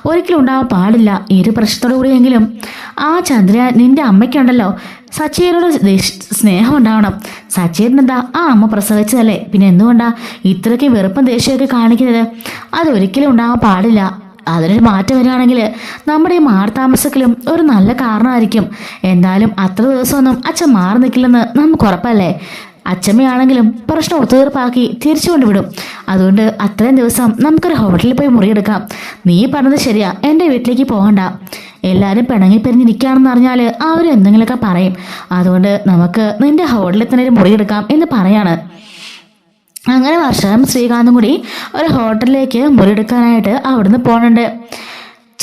ഒരിക്കലും ഉണ്ടാവാൻ പാടില്ല. ഈ ഒരു പ്രശ്നത്തോടു കൂടിയെങ്കിലും ആ ചന്ദ്ര നിന്റെ അമ്മയ്ക്കുണ്ടല്ലോ സച്ചേനോട് സ്നേഹം ഉണ്ടാവണം. സച്ചേട്ടനെന്താ ആ അമ്മ പ്രസവിച്ചതല്ലേ, പിന്നെ എന്തുകൊണ്ടാ ഇത്രയ്ക്ക് വെറുപ്പും ദേഷ്യമൊക്കെ കാണിക്കുന്നത്? അതൊരിക്കലും ഉണ്ടാവാൻ പാടില്ല. അതിനൊരു മാറ്റം വരികയാണെങ്കിൽ നമ്മുടെ ഈ മാർത്താമസത്തിലും ഒരു നല്ല കാരണമായിരിക്കും. എന്തായാലും അത്ര ദിവസമൊന്നും അച്ഛൻ മാറി നിൽക്കില്ലെന്ന് നമുക്ക് ഉറപ്പല്ലേ? അച്ഛമ്മയാണെങ്കിലും പ്രശ്നം ഒത്തുതീർപ്പാക്കി തിരിച്ചു കൊണ്ടുവിടും. അതുകൊണ്ട് അത്രയും ദിവസം നമുക്കൊരു ഹോട്ടലിൽ പോയി മുറിയെടുക്കാം. നീ പറഞ്ഞത് ശരിയാ, എൻ്റെ വീട്ടിലേക്ക് പോകണ്ട. എല്ലാവരും പിണങ്ങിപ്പെരിഞ്ഞിരിക്കുകയാണെന്ന് അറിഞ്ഞാൽ അവർ എന്തെങ്കിലുമൊക്കെ പറയും. അതുകൊണ്ട് നമുക്ക് നിന്റെ ഹോട്ടലിൽ തന്നെ ഒരു മുറിയെടുക്കാം എന്ന് പറയാണ്. അങ്ങനെ വർഷവും ശ്രീകാന്തും കൂടി ഒരു ഹോട്ടലിലേക്ക് മുറിയെടുക്കാനായിട്ട് അവിടുന്ന് പോകണുണ്ട്.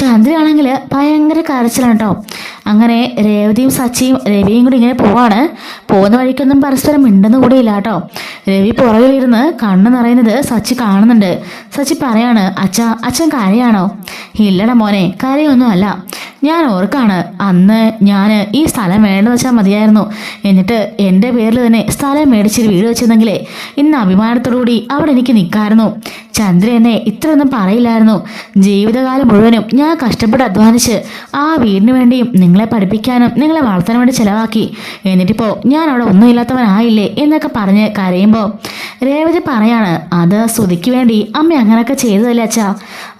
ചന്ദ്രയാണെങ്കിൽ ഭയങ്കര കരച്ചിലാണ് കേട്ടോ. അങ്ങനെ രേവതിയും സച്ചിയും രവിയും കൂടി ഇങ്ങനെ പോവാണ്. പോകുന്ന വഴിക്കൊന്നും പരസ്പരം മിണ്ടുന്ന കൂടെ ഇല്ല കേട്ടോ. രവി പുറകിലിരുന്ന് കണ്ണ് നിറയുന്നത് സച്ചി കാണുന്നുണ്ട്. സച്ചി പറയാണ്, അച്ഛൻ കരയാണോ? ഇല്ലടാ മോനെ, കരയൊന്നും അല്ല. ഞാൻ ഓർക്കാണ്, അന്ന് ഞാൻ ഈ സ്ഥലം വേണ്ടെന്ന് വെച്ചാൽ മതിയായിരുന്നു. എന്നിട്ട് എൻ്റെ പേരിൽ തന്നെ സ്ഥലം മേടിച്ചൊരു വീട് വെച്ചിരുന്നെങ്കിലേ ഇന്ന് അഭിമാനത്തോടുകൂടി അവിടെ എനിക്ക് നിൽക്കായിരുന്നു. ചന്ദ്ര എന്നെ ഇത്രയൊന്നും പറയില്ലായിരുന്നു. ജീവിതകാലം മുഴുവനും ഞാൻ കഷ്ടപ്പെട്ട് അധ്വാനിച്ച് ആ വീടിന് വേണ്ടിയും നിങ്ങളെ പഠിപ്പിക്കാനും നിങ്ങളെ വളർത്താൻ വേണ്ടി ചിലവാക്കി. എന്നിട്ടിപ്പോൾ ഞാൻ അവിടെ ഒന്നുമില്ലാത്തവനായില്ലേ എന്നൊക്കെ പറഞ്ഞ് കരയുമ്പോൾ രേവതി പറയാണ്, അത് സ്തുതിക്ക് വേണ്ടി അമ്മ അങ്ങനെയൊക്കെ ചെയ്തതല്ലേ അച്ഛാ.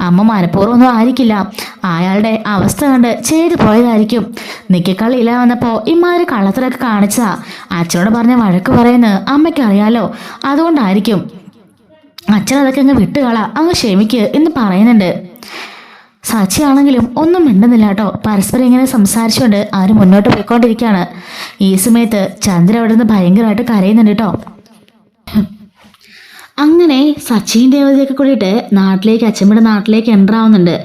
അമ്മ മനഃപൂർവ്വമൊന്നും ആയിരിക്കില്ല, അയാളുടെ അവസ്ഥ കണ്ട് ചെയ്തു പോയതായിരിക്കും. നിക്കക്കള്ളി ഇല്ല വന്നപ്പോൾ ഇമ്മാതിരി കള്ളത്തരൊക്കെ കാണിച്ചാ അച്ഛനോട് പറഞ്ഞ വഴക്ക് പറയുന്നത് അമ്മയ്ക്ക് അറിയാലോ. അതുകൊണ്ടായിരിക്കും. അച്ഛൻ അതൊക്കെ അങ്ങ് വിട്ടുകള, അങ്ങ് ക്ഷമിക്ക് എന്ന് പറയുന്നുണ്ട്. സാക്ഷിയാണെങ്കിലും ഒന്നും മിണ്ടുന്നില്ല കേട്ടോ. പരസ്പരം ഇങ്ങനെ സംസാരിച്ചുകൊണ്ട് അവർ മുന്നോട്ട് പോയിക്കൊണ്ടിരിക്കുകയാണ്. ഈ സമയത്ത് ചന്ദ്ര അവിടെ നിന്ന് ഭയങ്കരമായിട്ട് കരയുന്നുണ്ട് കേട്ടോ. അങ്ങനെ സച്ചിൻ രേവതിയൊക്കെ കൂടിയിട്ട് അച്ഛമ്മയുടെ നാട്ടിലേക്ക് എൻ്റർ ആവുന്നുണ്ട്.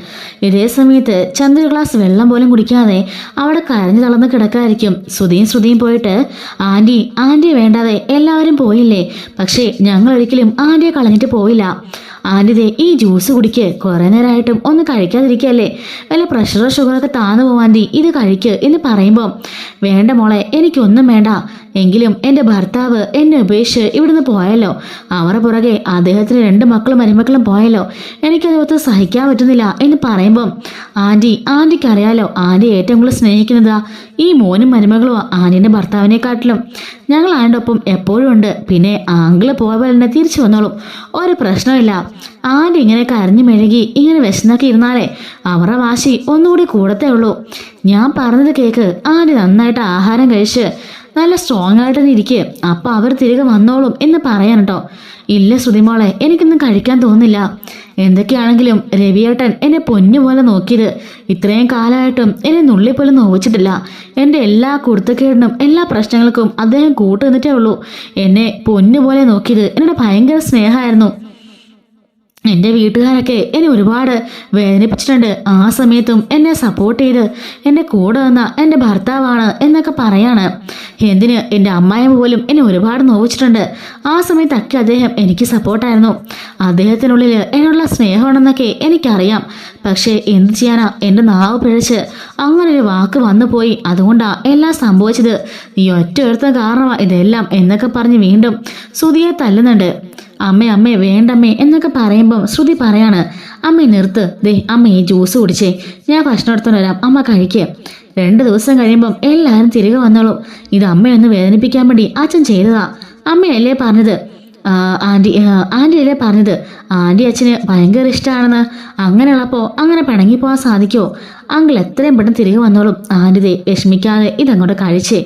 ഇതേ സമയത്ത് ചന്ദ്ര ഗ്ലാസ് വെള്ളം പോലും കുടിക്കാതെ അവിടെ കരഞ്ഞു തളർന്ന് കിടക്കായിരിക്കും. ശ്രുതിയും പോയിട്ട്, ആൻറ്റി വേണ്ടാതെ എല്ലാവരും പോയില്ലേ, പക്ഷേ ഞങ്ങൾ ഒരിക്കലും ആൻറ്റിയെ കളഞ്ഞിട്ട് പോയില്ല. ആൻറ്റി ഈ ജ്യൂസ് കുടിക്ക്, കുറേ നേരമായിട്ടും ഒന്ന് കഴിക്കാതിരിക്കല്ലേ, വല്ല പ്രഷറോ ഷുഗറൊക്കെ താന്നു പോവാൻറ്റി, ഇത് കഴിക്ക് എന്ന് പറയുമ്പോൾ, വേണ്ട മോളെ, എനിക്കൊന്നും വേണ്ട. എങ്കിലും എൻ്റെ ഭർത്താവ് എന്നെ ഉപേക്ഷിച്ച് ഇവിടുന്ന് പോയല്ലോ, അവരുടെ പുറകെ അദ്ദേഹത്തിന് 2 മക്കളും മരുമക്കളും പോയല്ലോ, എനിക്കത് സഹിക്കാൻ പറ്റുന്നില്ല എന്ന് പറയുമ്പം, ആൻറ്റിക്ക് അറിയാലോ, ആൻറ്റി ഏറ്റവും കൂടുതൽ സ്നേഹിക്കുന്നതാ ഈ മോനും മരുമകളും ആൻറ്റിൻ്റെ ഭർത്താവിനെക്കാട്ടിലും. ഞങ്ങൾ ആൻ്റെ ഒപ്പം എപ്പോഴും ഉണ്ട്. പിന്നെ ആങ്കിള് പോയപ്പോൾ തന്നെ തിരിച്ചു വന്നോളും, ഒരു പ്രശ്നമില്ല. ആൻറ്റി ഇങ്ങനെ കരഞ്ഞു മെഴുകി ഇങ്ങനെ വിശന്നൊക്കെ ഇരുന്നാലേ അവരുടെ വാശി ഒന്നുകൂടി കൂടത്തേ ഉള്ളൂ. ഞാൻ പറഞ്ഞത് കേക്ക്, ആൻറ്റി നന്നായിട്ട് ആഹാരം കഴിച്ച് നല്ല സ്ട്രോങ് ആയിട്ട് തന്നെ ഇരിക്കുക, അപ്പം അവർ തിരികെ വന്നോളും എന്ന് പറയാൻ കേട്ടോ. ഇല്ല ശ്രുതിമോളെ, എനിക്കൊന്നും കഴിക്കാൻ തോന്നില്ല. എന്തൊക്കെയാണെങ്കിലും രവിയേട്ടൻ എന്നെ പൊന്നുപോലെ നോക്കിയത് ഇത്രയും കാലമായിട്ടും എന്നെ നുള്ളിപ്പോലും നോവിച്ചിട്ടില്ല. എൻ്റെ എല്ലാ കുരുത്തക്കേടിനും എല്ലാ പ്രശ്നങ്ങൾക്കും അദ്ദേഹം കൂട്ടു നിന്നിട്ടേ ഉള്ളൂ. എന്നെ പൊന്നുപോലെ നോക്കിയത് എന്നോട് ഭയങ്കര സ്നേഹമായിരുന്നു. എൻ്റെ വീട്ടുകാരൊക്കെ എന്നെ ഒരുപാട് വേദനിപ്പിച്ചിട്ടുണ്ട്. ആ സമയത്തും എന്നെ സപ്പോർട്ട് ചെയ്ത് എൻ്റെ കൂടെ വന്ന എൻ്റെ ഭർത്താവാണ് എന്നൊക്കെ പറയാണ്. എന്തിന്, എൻ്റെ അമ്മായിയമ്മ പോലും എന്നെ ഒരുപാട് നോവിച്ചിട്ടുണ്ട്. ആ സമയത്തൊക്കെ അദ്ദേഹം എനിക്ക് സപ്പോർട്ടായിരുന്നു. അദ്ദേഹത്തിനുള്ളിൽ എന്നുള്ള സ്നേഹമാണെന്നൊക്കെ എനിക്കറിയാം. പക്ഷേ എന്ത് ചെയ്യാനാ, എൻ്റെ നാവ് പിഴച്ച് അങ്ങനെ ഒരു വാക്ക് വന്നു പോയി, അതുകൊണ്ടാ എല്ലാം സംഭവിച്ചത്. നീ ഒറ്റ ഒരുത്തം കാരണമാ ഇതെല്ലാം എന്നൊക്കെ പറഞ്ഞ് വീണ്ടും ശ്രുതിയെ തല്ലുന്നുണ്ട്. അമ്മേ വേണ്ടമ്മേ എന്നൊക്കെ പറയുമ്പം ശ്രുതി പറയാണ്, അമ്മ നിർത്ത്, ദേ അമ്മ ഈ ജ്യൂസ് കുടിച്ചേ, ഞാൻ ഭക്ഷണം എടുത്തോണ്ട് വരാം, അമ്മ കഴിക്കുക. 2 ദിവസം കഴിയുമ്പം എല്ലാവരും തിരികെ വന്നോളും. ഇത് അമ്മയൊന്ന് വേദനിപ്പിക്കാൻ വേണ്ടി അച്ഛൻ ചെയ്തതാ. അമ്മയല്ലേ പറഞ്ഞത്, ആൻറ്റിയല്ലേ പറഞ്ഞത്, ആൻറ്റി അച്ഛന് ഭയങ്കര ഇഷ്ടമാണെന്ന്. അങ്ങനെയുള്ളപ്പോൾ അങ്ങനെ പിണങ്ങിപ്പോകാൻ സാധിക്കുമോ? അങ്കിൾ എത്രയും പെട്ടെന്ന് തിരികെ വന്നോളും, ആൻറ്റി വിഷമിക്കാതെ ഇതങ്ങോട്ട് കഴിച്ചേ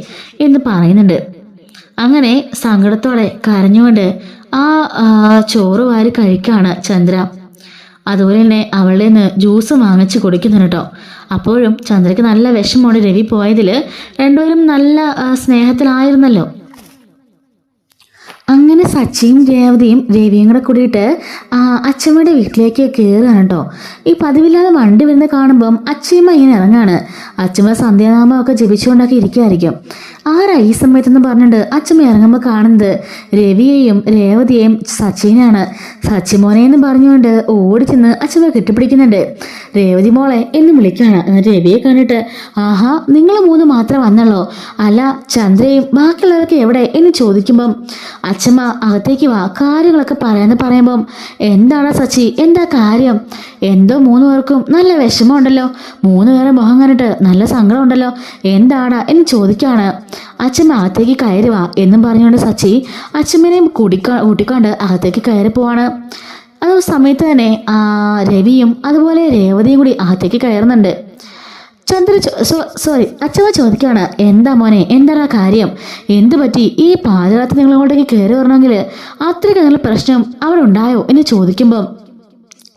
എന്ന് പറയുന്നുണ്ട്. അങ്ങനെ സങ്കടത്തോടെ കരഞ്ഞുകൊണ്ട് ചോറ് വാരി കഴിക്കാണ് ചന്ദ്ര. അതുപോലെ തന്നെ അവളുടെ നിന്ന് ജ്യൂസ് വാങ്ങിച്ച് കുടിക്കുന്നുണ്ട് കേട്ടോ. അപ്പോഴും ചന്ദ്രയ്ക്ക് നല്ല വിഷമമാണ് രവി പോയതിൽ. രണ്ടുപേരും നല്ല സ്നേഹത്തിലായിരുന്നല്ലോ. അങ്ങനെ സച്ചിയും രേവതിയും രവിയും കൂടെ കൂടിയിട്ട് അച്ഛമ്മയുടെ വീട്ടിലേക്ക് കയറുകയാണ് കേട്ടോ. ഈ പതിവില്ലാതെ വണ്ടി വരുന്ന കാണുമ്പം അച്ഛമ്മ ഇങ്ങനെ ഇറങ്ങാണ്. അച്ഛമ്മ സന്ധ്യാനാമമൊക്കെ ജപിച്ചുകൊണ്ടൊക്കെ ഇരിക്കുമായിരിക്കും. ആരാ ഈ സമയത്തെന്ന് പറഞ്ഞിട്ട് അച്ഛമ്മ ഇറങ്ങുമ്പോൾ കാണുന്നത് രവിയെയും രേവതിയെയും സച്ചിനാണ്. സച്ചിമോനെന്ന് പറഞ്ഞുകൊണ്ട് ഓടി ചെന്ന് അച്ഛമ്മ കെട്ടിപ്പിടിക്കുന്നുണ്ട്. രേവതി മോളെ എന്ന് വിളിക്കുകയാണ്. രവിയെ കണ്ടിട്ട്, ആഹാ നിങ്ങൾ 3 മാത്രം വന്നല്ലോ, അല്ല ചന്ദ്രയും ബാക്കിയുള്ളവരൊക്കെ എവിടെ എന്ന് ചോദിക്കുമ്പം അച്ഛമ്മ അകത്തേക്ക് വാ, കാര്യങ്ങളൊക്കെ പറയാന്ന് പറയുമ്പം എന്താണ് സച്ചി, എന്താ കാര്യം? എന്തോ 3 പേർക്കും നല്ല വിഷമമുണ്ടല്ലോ, 3 പേരെ മുഖം കണ്ടിട്ട് നല്ല സങ്കടം ഉണ്ടല്ലോ, എന്താടാ എന്ന് ചോദിക്കാണ്. അച്ഛമ്മ അകത്തേക്ക് കയറി വാ എന്നും പറഞ്ഞുകൊണ്ട് സച്ചി അച്ഛമ്മനെയും കൂട്ടിക്കൊണ്ട് അകത്തേക്ക് കയറി പോവാണ്. ആ സമയത്ത് തന്നെ രവിയും അതുപോലെ രേവതിയും കൂടി അകത്തേക്ക് കയറുന്നുണ്ട്. അച്ഛമ്മ ചോദിക്കുകയാണ്, എന്താ മോനെ, എന്താണ് കാര്യം, എന്ത് പറ്റി? ഈ പാചകത്തിൽ നിങ്ങളോടേക്ക് കയറി വരണമെങ്കിൽ അത്രയ്ക്ക് നല്ല പ്രശ്നം അവിടെ ഉണ്ടായോ എന്ന് ചോദിക്കുമ്പം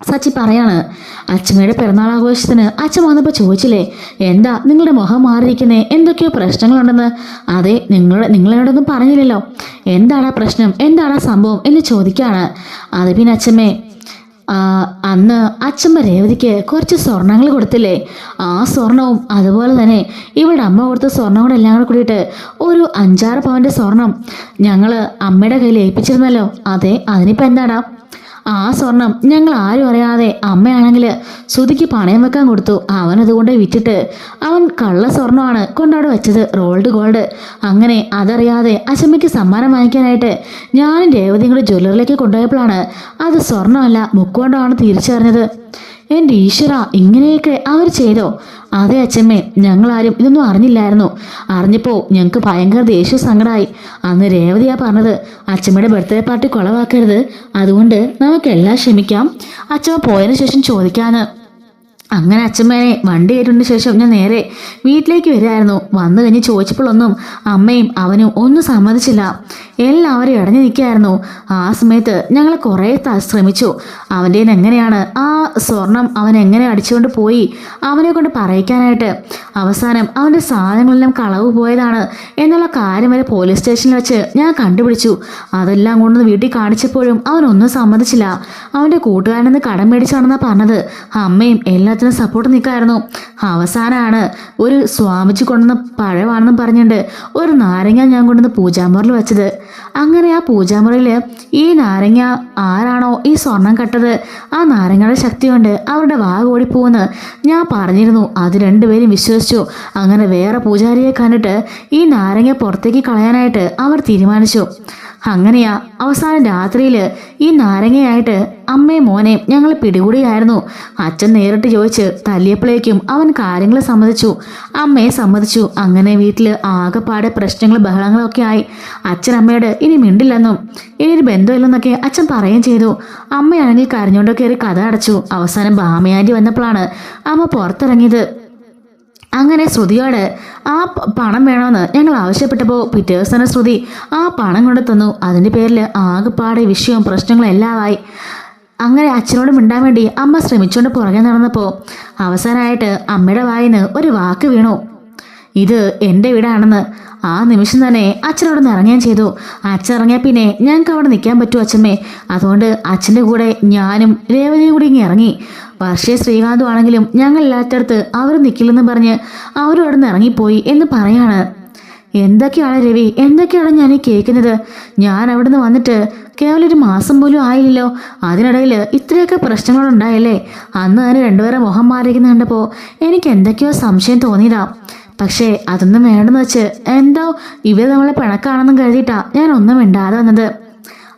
സച്ചി പറയാണ്, അച്ഛമ്മയുടെ പിറന്നാൾ ആഘോഷത്തിന് അച്ഛൻ വന്നപ്പോൾ ചോദിച്ചില്ലേ, എന്താ നിങ്ങളുടെ മുഖം മാറിയിരിക്കുന്നേ, എന്തൊക്കെയോ പ്രശ്നങ്ങളുണ്ടെന്ന്. അതെ, നിങ്ങളോടൊന്നും പറഞ്ഞില്ലല്ലോ, എന്താടാ പ്രശ്നം, എന്താടാ സംഭവം എന്ന് ചോദിക്കുകയാണ്. അത് പിന്നെ അച്ഛമ്മേ, അന്ന് അച്ഛമ്മ രേവതിക്ക് കുറച്ച് സ്വർണ്ണങ്ങൾ കൊടുത്തില്ലേ, ആ സ്വർണവും അതുപോലെ തന്നെ ഇവളുടെ അമ്മ കൊടുത്ത സ്വർണ്ണം കൂടെ എല്ലാം കൂടെ കൂടിയിട്ട് ഒരു 5-6 പവൻ്റെ സ്വർണം ഞങ്ങൾ അമ്മയുടെ കയ്യിൽ ഏൽപ്പിച്ചിരുന്നല്ലോ. അതെ, അതിനിപ്പോൾ എന്താടാ? ആ സ്വർണം ഞങ്ങൾ ആരും അറിയാതെ അമ്മയാണെങ്കിൽ ശ്രുതിക്ക് പണയം വെക്കാൻ കൊടുത്തു. അവനതുകൊണ്ട് വിറ്റിട്ട് അവൻ കള്ള സ്വർണ്ണമാണ് കൊണ്ടവിടെ വെച്ചത്, റോൾഡ് ഗോൾഡ്. അങ്ങനെ അതറിയാതെ അച്ഛമ്മയ്ക്ക് സമ്മാനം വാങ്ങിക്കാനായിട്ട് ഞാനും രേവതിയും കൂടി ജ്വല്ലറിലേക്ക് കൊണ്ടുപോയപ്പോഴാണ് അത് സ്വർണ്ണമല്ല മുക്കുകൊണ്ടാണ് തിരിച്ചറിഞ്ഞത്. എൻ്റെ ഈശ്വര, ഇങ്ങനെയൊക്കെ അവർ ചെയ്തോ? അതെ അച്ഛമ്മേ, ഞങ്ങളാരും ഇതൊന്നും അറിഞ്ഞില്ലായിരുന്നു. അറിഞ്ഞപ്പോൾ ഞങ്ങൾക്ക് ഭയങ്കര ദേഷ്യ സങ്കടമായി. അന്ന് രേവതിയാ പറഞ്ഞത്, അച്ഛമ്മയുടെ ബർത്ത്ഡേ പാർട്ടി കുളവാക്കരുത്, അതുകൊണ്ട് നമുക്കെല്ലാം ക്ഷമിക്കാം, അച്ഛമ്മ പോയതിനു ശേഷം ചോദിക്കാന്ന്. അങ്ങനെ അച്ഛമ്മേനെ വണ്ടി കയറ്റിന് ശേഷം ഞാൻ നേരെ വീട്ടിലേക്ക് വരികയായിരുന്നു. വന്നു കഴിഞ്ഞ് ചോദിച്ചപ്പോഴൊന്നും അമ്മയും അവനും ഒന്നും സമ്മതിച്ചില്ല. എല്ലാവരും ഇടഞ്ഞു നിൽക്കുകയായിരുന്നു. ആ സമയത്ത് ഞങ്ങൾ കുറേ ശ്രമിച്ചു. അവൻ്റെ എങ്ങനെയാണ് ആ സ്വർണം അവൻ എങ്ങനെ അടിച്ചുകൊണ്ട് പോയി അവനെ കൊണ്ട് പറയിക്കാനായിട്ട്. അവസാനം അവൻ്റെ സാധനങ്ങളെല്ലാം കളവ് പോയതാണ് എന്നുള്ള കാര്യം വരെ പോലീസ് സ്റ്റേഷനിൽ വെച്ച് ഞാൻ കണ്ടുപിടിച്ചു. അതെല്ലാം കൊണ്ടുവന്ന് വീട്ടിൽ കാണിച്ചപ്പോഴും അവനൊന്നും സമ്മതിച്ചില്ല. അവൻ്റെ കൂട്ടുകാരനെന്ന് കടം മേടിച്ചാണെന്നാണ് പറഞ്ഞത്. അമ്മയും എല്ലാത്തിനും സപ്പോർട്ട് നിൽക്കായിരുന്നു. അവസാനമാണ് ഒരു സ്വാമിജി കൊണ്ടുവന്ന പഴമാണെന്ന് പറഞ്ഞിട്ട് ഒരു നാരങ്ങ ഞാൻ കൊണ്ടുവന്ന് പൂജാമുറിയിൽ വെച്ചത്. അങ്ങനെ ആ പൂജാമുറിയിൽ ഈ നാരങ്ങ ആരാണോ ഈ സ്വർണം കട്ടത്, ആ നാരങ്ങയുടെ ശക്തി കൊണ്ട് അവരുടെ വാ ഓടിപ്പോകുമെന്ന് ഞാൻ പറഞ്ഞിരുന്നു. അത് 2 പേരും വിശ്വസിച്ചു. അങ്ങനെ വേറെ പൂജാരിയെ കണ്ടിട്ട് ഈ നാരങ്ങ പുറത്തേക്ക് കളയാനായിട്ട് അവർ തീരുമാനിച്ചു. അങ്ങനെയാ അവസാനം രാത്രിയിൽ ഈ നാരങ്ങയായിട്ട് അമ്മയും മോനെയും ഞങ്ങൾ പിടികൂടിയായിരുന്നു. അച്ഛൻ നേരിട്ട് ചോദിച്ച് തല്ലിയപ്പോഴേക്കും അവൻ കാര്യങ്ങൾ സമ്മതിച്ചു, അമ്മയെ സമ്മതിച്ചു. അങ്ങനെ വീട്ടിൽ ആകെപ്പാടെ പ്രശ്നങ്ങളും ബഹളങ്ങളൊക്കെ ആയി. അച്ഛൻ അമ്മയോട് ഇനി മിണ്ടില്ലെന്നും ഇനി ഒരു ബന്ധമില്ലെന്നൊക്കെ അച്ഛൻ പറയുകയും ചെയ്തു. അമ്മയാണെങ്കിൽ കരഞ്ഞുകൊണ്ടൊക്കെ ഒരു കഥ അടച്ചു. അവസാനം ബാമയാൻറ്റി വന്നപ്പോഴാണ് അമ്മ പുറത്തിറങ്ങിയത്. അങ്ങനെ ശ്രുതിയോട് ആ പണം വേണമെന്ന് ഞങ്ങൾ ആവശ്യപ്പെട്ടപ്പോൾ പിറ്റേ ദിവസം തന്നെ ശ്രുതി ആ പണം കൊണ്ട് തന്നു. അതിൻ്റെ പേരിൽ ആകെപ്പാടെ വിഷയവും പ്രശ്നങ്ങളും എല്ലാമായി. അങ്ങനെ അച്ഛനോട് മിണ്ടാൻ വേണ്ടി അമ്മ ശ്രമിച്ചുകൊണ്ട് പുറകെ നടന്നപ്പോൾ അവസാനമായിട്ട് അമ്മയുടെ വായിന്ന് ഒരു വാക്ക് വീണു, ഇത് എൻ്റെ വീടാണെന്ന്. ആ നിമിഷം തന്നെ അച്ഛനോട് നിന്ന് ഇറങ്ങുകയും ചെയ്തു. അച്ഛൻ ഇറങ്ങിയ പിന്നെ ഞങ്ങൾക്ക് അവിടെ നിൽക്കാൻ പറ്റുമോ അച്ഛമ്മേ? അതുകൊണ്ട് അച്ഛൻ്റെ കൂടെ ഞാനും രേവതിയും കൂടി ഇങ്ങനെ ഇറങ്ങി. വർഷേ ശ്രീകാന്തും ആണെങ്കിലും ഞങ്ങളില്ലാത്തടത്ത് അവർ നിൽക്കില്ലെന്ന് പറഞ്ഞ് അവരും അവിടെ നിന്ന് ഇറങ്ങിപ്പോയി എന്ന് പറയാണ്. എന്തൊക്കെയാണ് രവി, എന്തൊക്കെയാണ് ഞാൻ ഈ കേൾക്കുന്നത്? ഞാൻ അവിടെ നിന്ന് വന്നിട്ട് കേവലം ഒരു മാസം പോലും ആയില്ലല്ലോ, അതിനിടയിൽ ഇത്രയൊക്കെ പ്രശ്നങ്ങളുണ്ടായല്ലേ. അന്ന് തന്നെ രണ്ടുപേരെ മുഖം മാറിയിരിക്കുന്ന കണ്ടപ്പോൾ എനിക്ക് എന്തൊക്കെയോ സംശയം തോന്നിയതാ. പക്ഷേ അതൊന്നും വേണ്ടെന്ന് വെച്ച് എന്തോ ഇവർ നമ്മളെ പിണക്കാണെന്നും കരുതിയിട്ടാ ഞാൻ ഒന്നും മിണ്ടാതെ വന്നത്.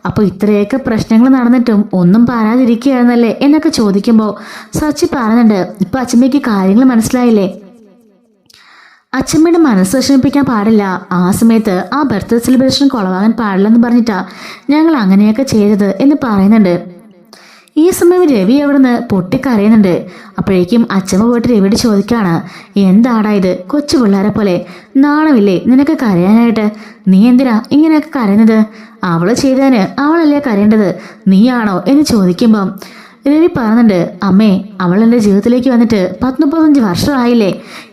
അപ്പോൾ ഇത്രയൊക്കെ പ്രശ്നങ്ങൾ നടന്നിട്ടും ഒന്നും പറയാതിരിക്കുകയായിരുന്നല്ലേ എന്നൊക്കെ ചോദിക്കുമ്പോൾ സച്ചി പറയുന്നുണ്ട്, ഇപ്പൊ അച്ഛമ്മയ്ക്ക് കാര്യങ്ങൾ മനസ്സിലായില്ലേ. അച്ഛമ്മയുടെ മനസ്സ് വിഷമിപ്പിക്കാൻ പാടില്ല, ആ സമയത്ത് ആ ബർത്ത്ഡേ സെലിബ്രേഷൻ കുളവാകാൻ പാടില്ലെന്ന് പറഞ്ഞിട്ടാ ഞങ്ങൾ അങ്ങനെയൊക്കെ ചെയ്തത് എന്ന് പറയുന്നുണ്ട്. ഈ സമയം രവി അവിടുന്ന് പൊട്ടിക്കരയുന്നുണ്ട്. അപ്പോഴേക്കും അച്ഛമ്മ പോയിട്ട് രവിയോട് ചോദിക്കാണ്, എന്താടാ ഇത്, കൊച്ചു പിള്ളേരെ പോലെ നാണമില്ലേ നിനക്ക് കരയാനായിട്ട്? നീ എന്തിനാ ഇങ്ങനെയൊക്കെ കരയുന്നത്? അവള് ചെയ്തതിന് അവളല്ലേ കരയേണ്ടത്, നീയാണോ എന്ന് ചോദിക്കുമ്പം രവി പറയുന്നുണ്ട്, അമ്മേ അവൾ എൻ്റെ ജീവിതത്തിലേക്ക് വന്നിട്ട് 35 വർഷമായില്ലേ.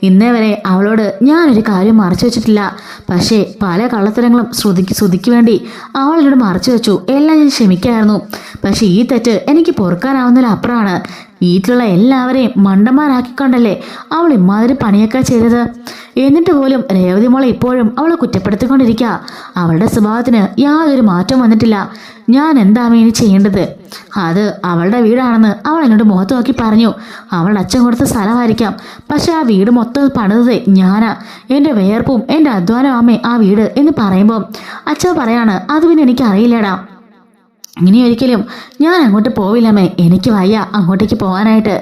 ഇന്നേ വരെ അവളോട് ഞാനൊരു കാര്യം മറച്ചു വെച്ചിട്ടില്ല. പക്ഷേ പല കള്ളത്തരങ്ങളും ശ്രുതിക്ക് വേണ്ടി അവൾ എന്നോട് മറച്ചു വെച്ചു. എല്ലാം ഞാൻ ക്ഷമിക്കായിരുന്നു. പക്ഷെ ഈ തെറ്റ് എനിക്ക് പൊറുക്കാനാവുന്നതിലപ്പുറമാണ്. വീട്ടിലുള്ള എല്ലാവരെയും മണ്ടന്മാരാക്കിക്കൊണ്ടല്ലേ അവൾ ഇമാതിരി പണിയൊക്കെ ചെയ്തത്. എന്നിട്ട് പോലും രേവതി മോളെ ഇപ്പോഴും അവളെ കുറ്റപ്പെടുത്തിക്കൊണ്ടിരിക്കുക. അവളുടെ സ്വഭാവത്തിന് യാതൊരു മാറ്റം വന്നിട്ടില്ല. ഞാൻ എന്താണ് ഇനി ചെയ്യേണ്ടത്? അത് അവളുടെ വീടാണെന്ന് അവൾ എന്നോട് മുഖത്ത് നോക്കി പറഞ്ഞു. അവളുടെ അച്ഛൻ കൊടുത്ത സ്ഥലമായിരിക്കാം, പക്ഷെ ആ വീട് മൊത്തം പണിതത് ഞാനാ. എൻ്റെ വേർപ്പും എൻ്റെ അധ്വാനമാമേ ആ വീട് എന്ന് പറയുമ്പോൾ അച്ഛൻ പറയാണ്, അത് പിന്നെ എനിക്കറിയില്ലടാ. ഇനി ഒരിക്കലും ഞാൻ അങ്ങോട്ട് പോവില്ലമ്മേ, എനിക്ക് വയ്യ അങ്ങോട്ടേക്ക് പോകാനായിട്ട്.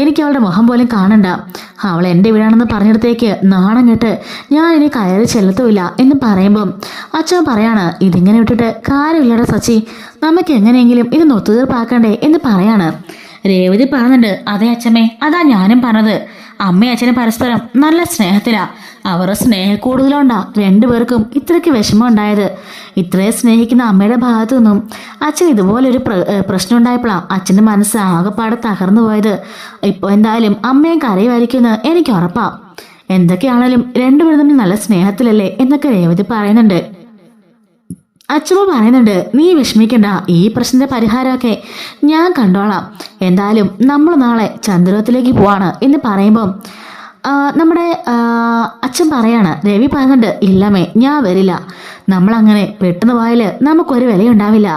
എനിക്ക് അവളുടെ മുഖം പോലും കാണണ്ട. അവൾ എൻ്റെ വീടാണെന്ന് പറഞ്ഞിടത്തേക്ക് നാണം കെട്ട് ഞാൻ ഇനി കയറി ചെല്ലത്തുമില്ല എന്ന് പറയുമ്പം അച്ഛൻ പറയാണ്, ഇതിങ്ങനെ വിട്ടിട്ട് കാര്യമില്ലടാ സച്ചി, നമുക്ക് എങ്ങനെയെങ്കിലും ഇത് ഒത്തുതീർപ്പാക്കണ്ടേ എന്ന് പറയാണ്. രേവതി പറയുന്നുണ്ട്, അതെ അച്ഛമ്മേ, അതാ ഞാനും പറഞ്ഞത്. അമ്മയും അച്ഛനും പരസ്പരം നല്ല സ്നേഹത്തിലാ. അവരുടെ സ്നേഹം കൂടുതലുണ്ടാ രണ്ടുപേർക്കും ഇത്രയ്ക്ക് വിഷമം ഉണ്ടായത്. ഇത്രയും സ്നേഹിക്കുന്ന അമ്മയുടെ ഭാഗത്തു നിന്നും അച്ഛൻ ഇതുപോലൊരു പ്രശ്നം ഉണ്ടായപ്പോഴാണ് അച്ഛൻ്റെ മനസ്സ് ആകെപ്പാടെ തകർന്നു പോയത്. ഇപ്പോൾ എന്തായാലും അമ്മയും കരയുമായിരിക്കുമെന്ന് എനിക്ക് ഉറപ്പാ. എന്തൊക്കെയാണേലും രണ്ടുപേരും തമ്മിൽ നല്ല സ്നേഹത്തിലല്ലേ എന്നൊക്കെ രേവതി പറയുന്നുണ്ട്. അച്ഛമ്മ പറയുന്നുണ്ട്, നീ വിഷമിക്കണ്ട, ഈ പ്രശ്നത്തിന്റെ പരിഹാരമൊക്കെ ഞാൻ കണ്ടോളാം. എന്തായാലും നമ്മൾ നാളെ ചന്ദ്രത്തിലേക്ക് പോവാണ് എന്ന് പറയുമ്പം നമ്മുടെ അച്ഛൻ പറയാണ്, രവി പറയുന്നുണ്ട്, ഇല്ലമ്മേ ഞാൻ വരില്ല. നമ്മളങ്ങനെ പെട്ടെന്ന് പോയാൽ നമുക്കൊരു വിലയുണ്ടാവില്ല.